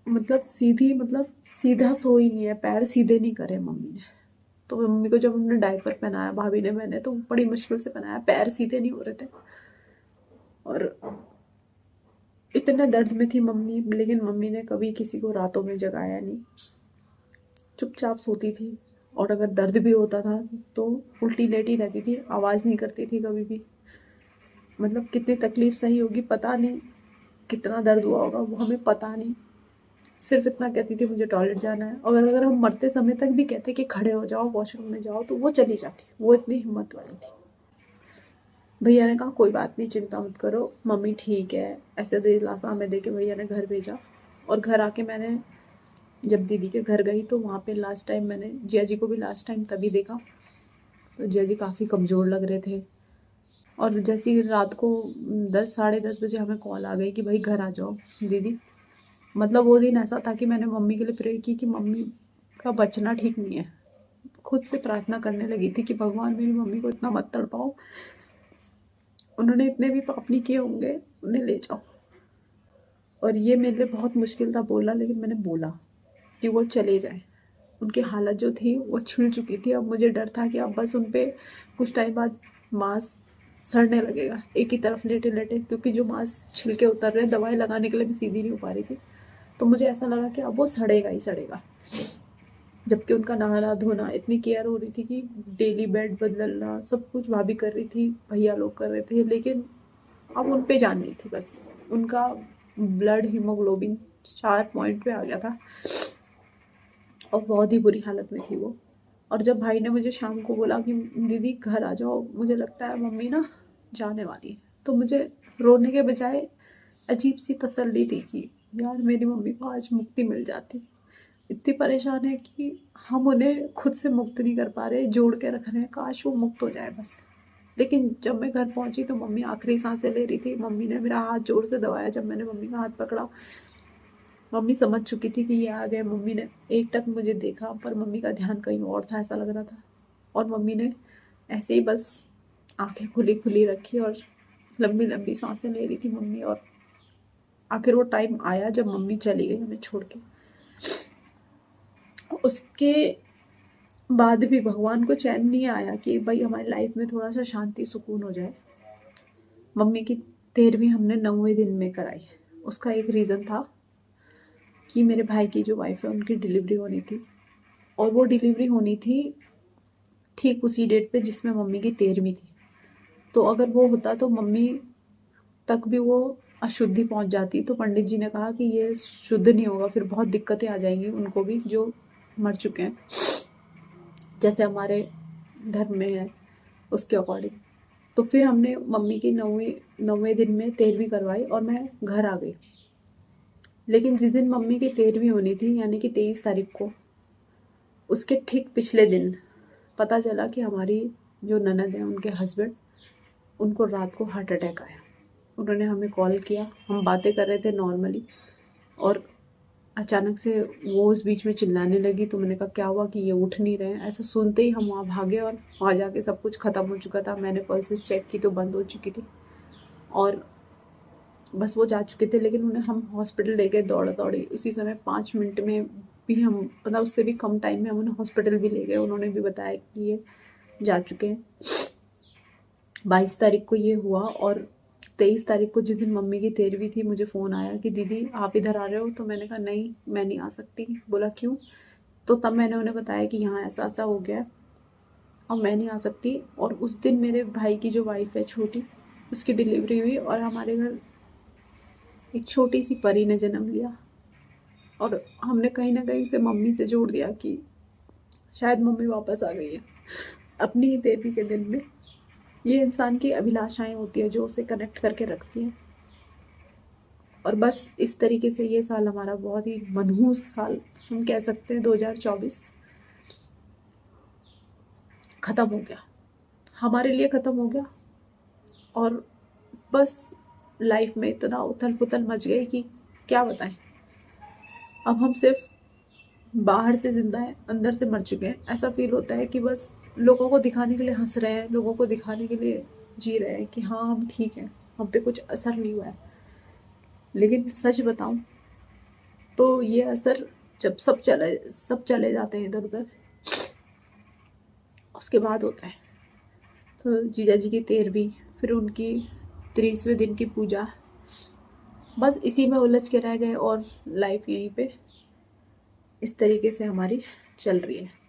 मतलब सीधा सोई नहीं है, पैर सीधे नहीं करे मम्मी ने। तो मम्मी को जब हमने डायपर पहनाया भाभी ने मैंने, तो बड़ी मुश्किल से पहनाया, पैर सीधे नहीं हो रहे थे और इतने दर्द में थी मम्मी। लेकिन मम्मी ने कभी किसी को रातों में जगाया नहीं, चुपचाप सोती थी। और अगर दर्द भी होता था तो उल्टी लेटी रहती थी, आवाज़ नहीं करती थी कभी भी। मतलब कितनी तकलीफ सही होगी पता नहीं, कितना दर्द हुआ होगा वो हमें पता नहीं। सिर्फ इतना कहती थी मुझे टॉयलेट जाना है, और अगर हम मरते समय तक भी कहते कि खड़े हो जाओ वॉशरूम में जाओ तो वो चली जाती, वो इतनी हिम्मत वाली थी। भैया ने कहा कोई बात नहीं, चिंता मत करो, मम्मी ठीक है। ऐसे दिलासा में दे के भैया ने घर भेजा। और घर आके मैंने जब दीदी के घर गई तो वहाँ पे लास्ट टाइम मैंने जिया जी को भी लास्ट टाइम तभी देखा। तो जिया जी काफ़ी कमज़ोर लग रहे थे। और जैसे ही रात को 10 साढ़े 10 बजे हमें कॉल आ गई कि भाई घर आ जाओ दीदी। मतलब वो दिन ऐसा था कि मैंने मम्मी के लिए प्रे की कि मम्मी का बचना ठीक नहीं है। खुद से प्रार्थना करने लगी थी कि भगवान मेरी मम्मी को इतना मत तड़पाओ, उन्होंने इतने भी पाप नहीं किए होंगे, उन्हें ले जाओ। और ये मेरे लिए बहुत मुश्किल था बोलना, लेकिन मैंने बोला कि वो चले जाए। उनकी हालत जो थी वो छिल चुकी थी। अब मुझे डर था कि अब बस उन पर कुछ टाइम बाद मांस सड़ने लगेगा एक ही तरफ लेटे लेटे, क्योंकि जो मांस छिलके उतर रहे, दवाई लगाने के लिए भी सीधी नहीं हो पा रही थी। तो मुझे ऐसा लगा कि अब वो सड़ेगा ही सड़ेगा। जबकि उनका नहाना धोना इतनी केयर हो रही थी कि डेली बेड बदलना सब कुछ भाभी कर रही थी, भैया लोग कर रहे थे, लेकिन अब उन पे जान नहीं थी। बस उनका ब्लड हीमोग्लोबिन 4 पॉइंट पे आ गया था और बहुत ही बुरी हालत में थी वो। और जब भाई ने मुझे शाम को बोला कि दीदी घर आ जाओ, मुझे लगता है मम्मी ना जाने वाली है, तो मुझे रोने के बजाय अजीब सी तसल्ली थी कि यार मेरी मम्मी को आज मुक्ति मिल जाती। इतनी परेशान है कि हम उन्हें खुद से मुक्त नहीं कर पा रहे, जोड़ के रख रहे हैं, काश वो मुक्त हो जाए बस। लेकिन जब मैं घर पहुंची तो मम्मी आखिरी सांसें ले रही थी। मम्मी ने मेरा हाथ जोर से दबाया। जब मैंने मम्मी का हाथ पकड़ा, मम्मी समझ चुकी थी कि ये आ गए। मम्मी ने एक टक मुझे देखा, पर मम्मी का ध्यान कहीं और था ऐसा लग रहा था। और मम्मी ने ऐसे ही बस आंखें खुली खुली रखी और लंबी लंबी सांसें ले रही थी मम्मी। और आखिर वो टाइम आया जब मम्मी चली गई हमें छोड़ के। उसके बाद भी भगवान को चैन नहीं आया कि भाई हमारी लाइफ में थोड़ा सा शांति सुकून हो जाए। मम्मी की 13वीं हमने 9वें दिन में कराई। उसका एक रीज़न था कि मेरे भाई की जो वाइफ है उनकी डिलीवरी होनी थी, और वो डिलीवरी होनी थी ठीक उसी डेट पे जिसमें मम्मी की 13वीं थी। तो अगर वो होता तो मम्मी तक भी वो अशुद्धि पहुंच जाती। तो पंडित जी ने कहा कि ये शुद्ध नहीं होगा, फिर बहुत दिक्कतें आ जाएंगी उनको भी जो मर चुके हैं, जैसे हमारे धर्म में है उसके अकॉर्डिंग। तो फिर हमने मम्मी की 9वें दिन में 13वीं करवाई और मैं घर आ गई। लेकिन जिस दिन मम्मी की 13वीं होनी थी, यानी कि 23 तारीख को, उसके ठीक पिछले दिन पता चला कि हमारी जो ननद है उनके हस्बैंड, उनको रात को हार्ट अटैक आया। उन्होंने हमें कॉल किया, हम बातें कर रहे थे नॉर्मली, और अचानक से वो उस बीच में चिल्लाने लगी। तो मैंने कहा क्या हुआ कि ये उठ नहीं रहे हैं। ऐसा सुनते ही हम वहाँ भागे और वहाँ जाके सब कुछ ख़त्म हो चुका था। मैंने पल्सेस चेक की तो बंद हो चुकी थी और बस वो जा चुके थे। लेकिन उन्हें हम हॉस्पिटल ले गए दौड़े उसी समय 5 मिनट में भी, हम मतलब उससे भी कम टाइम में हम उन्हें हॉस्पिटल भी ले गए। उन्होंने भी बताया कि ये जा चुके हैं। 22 तारीख को ये हुआ और 23 तारीख को जिस दिन मम्मी की 13वीं थी, मुझे फ़ोन आया कि दीदी आप इधर आ रहे हो। तो मैंने कहा नहीं मैं नहीं आ सकती। बोला क्यों? तो तब मैंने उन्हें बताया कि यहाँ ऐसा ऐसा हो गया है और मैं नहीं आ सकती। और उस दिन मेरे भाई की जो वाइफ है छोटी, उसकी डिलीवरी हुई और हमारे घर एक छोटी सी परी ने जन्म लिया। और हमने कहीं ना कहीं उसे मम्मी से जोड़ दिया कि शायद मम्मी वापस आ गई है अपनी ही 13वीं के दिन में। ये इंसान की अभिलाषाएं होती है जो उसे कनेक्ट करके रखती हैं। और बस इस तरीके से ये साल हमारा बहुत ही मनहूस साल हम कह सकते हैं, 2024 ख़त्म हो गया, हमारे लिए ख़त्म हो गया। और बस लाइफ में इतना उथल पुथल मच गई कि क्या बताएं। अब हम सिर्फ बाहर से जिंदा हैं, अंदर से मर चुके हैं। ऐसा फील होता है कि बस लोगों को दिखाने के लिए हंस रहे हैं, लोगों को दिखाने के लिए जी रहे हैं कि हाँ हम ठीक हैं, हम पे कुछ असर नहीं हुआ है। लेकिन सच बताऊं तो ये असर जब सब चले जाते हैं इधर उधर, उसके बाद होता है। तो जीजा जी की 13वीं, फिर उनकी 30वें दिन की पूजा, बस इसी में उलझ के रह गए और लाइफ यहीं पे इस तरीके से हमारी चल रही है।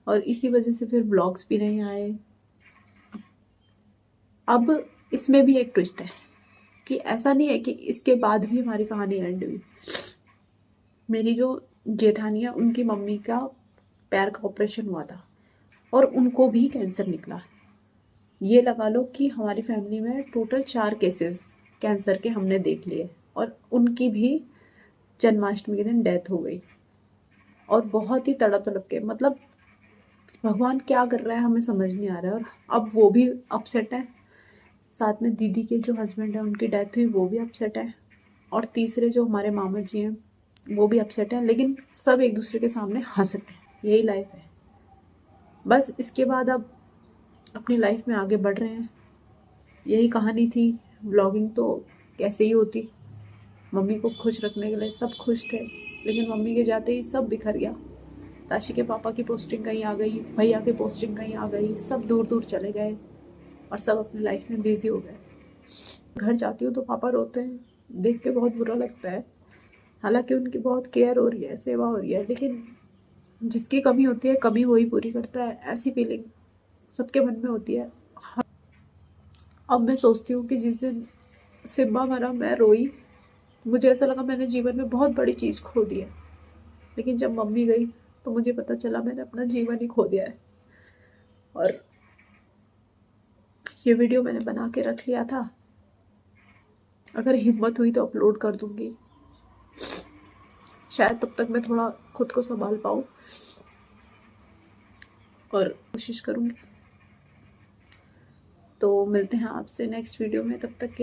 और इसी वजह से फिर ब्लॉग्स भी नहीं आए। अब इसमें भी एक ट्विस्ट है कि ऐसा नहीं है कि इसके बाद भी हमारी कहानी एंड हुई। मेरी जो जेठानी है उनकी मम्मी का पैर का ऑपरेशन हुआ था और उनको भी कैंसर निकला। ये लगा लो कि हमारी फैमिली में टोटल 4 केसेस कैंसर के हमने देख लिए और उनकी भी जन्माष्टमी के दिन डेथ हो गई। और बहुत ही तड़प तड़प के, मतलब भगवान क्या कर रहा है हमें समझ नहीं आ रहा है। और अब वो भी अपसेट है, साथ में दीदी के जो हस्बैंड है उनकी डेथ हुई वो भी अपसेट है, और तीसरे जो हमारे मामा जी हैं वो भी अपसेट हैं। लेकिन सब एक दूसरे के सामने हंस रहे हैं। यही लाइफ है। बस इसके बाद अब अपनी लाइफ में आगे बढ़ रहे हैं। यही कहानी थी। व्लॉगिंग तो कैसे ही होती। मम्मी को खुश रखने के लिए सब खुश थे, लेकिन मम्मी के जाते ही सब बिखर गया। ताशी के पापा की पोस्टिंग कहीं आ गई, भैया की पोस्टिंग कहीं आ गई, सब दूर दूर चले गए और सब अपनी लाइफ में बिजी हो गए। घर जाती हूँ तो पापा रोते हैं, देख के बहुत बुरा लगता है। हालांकि उनकी बहुत केयर हो रही है, सेवा हो रही है, लेकिन जिसकी कमी होती है कमी वही पूरी करता है, ऐसी फीलिंग सबके मन में होती है। अब मैं सोचती हूँ कि जिस दिन सिम्बा मरा मैं रोई। मुझे ऐसा लगा मैंने जीवन में बहुत बड़ी चीज़ खो दी है। लेकिन जब मम्मी गई तो मुझे पता चला मैंने अपना जीवन ही खो दिया है। और ये वीडियो मैंने बना के रख लिया था, अगर हिम्मत हुई तो अपलोड कर दूंगी। शायद तब तक मैं थोड़ा खुद को संभाल पाऊँ और कोशिश करूँगी। तो मिलते हैं आपसे नेक्स्ट वीडियो में, तब तक के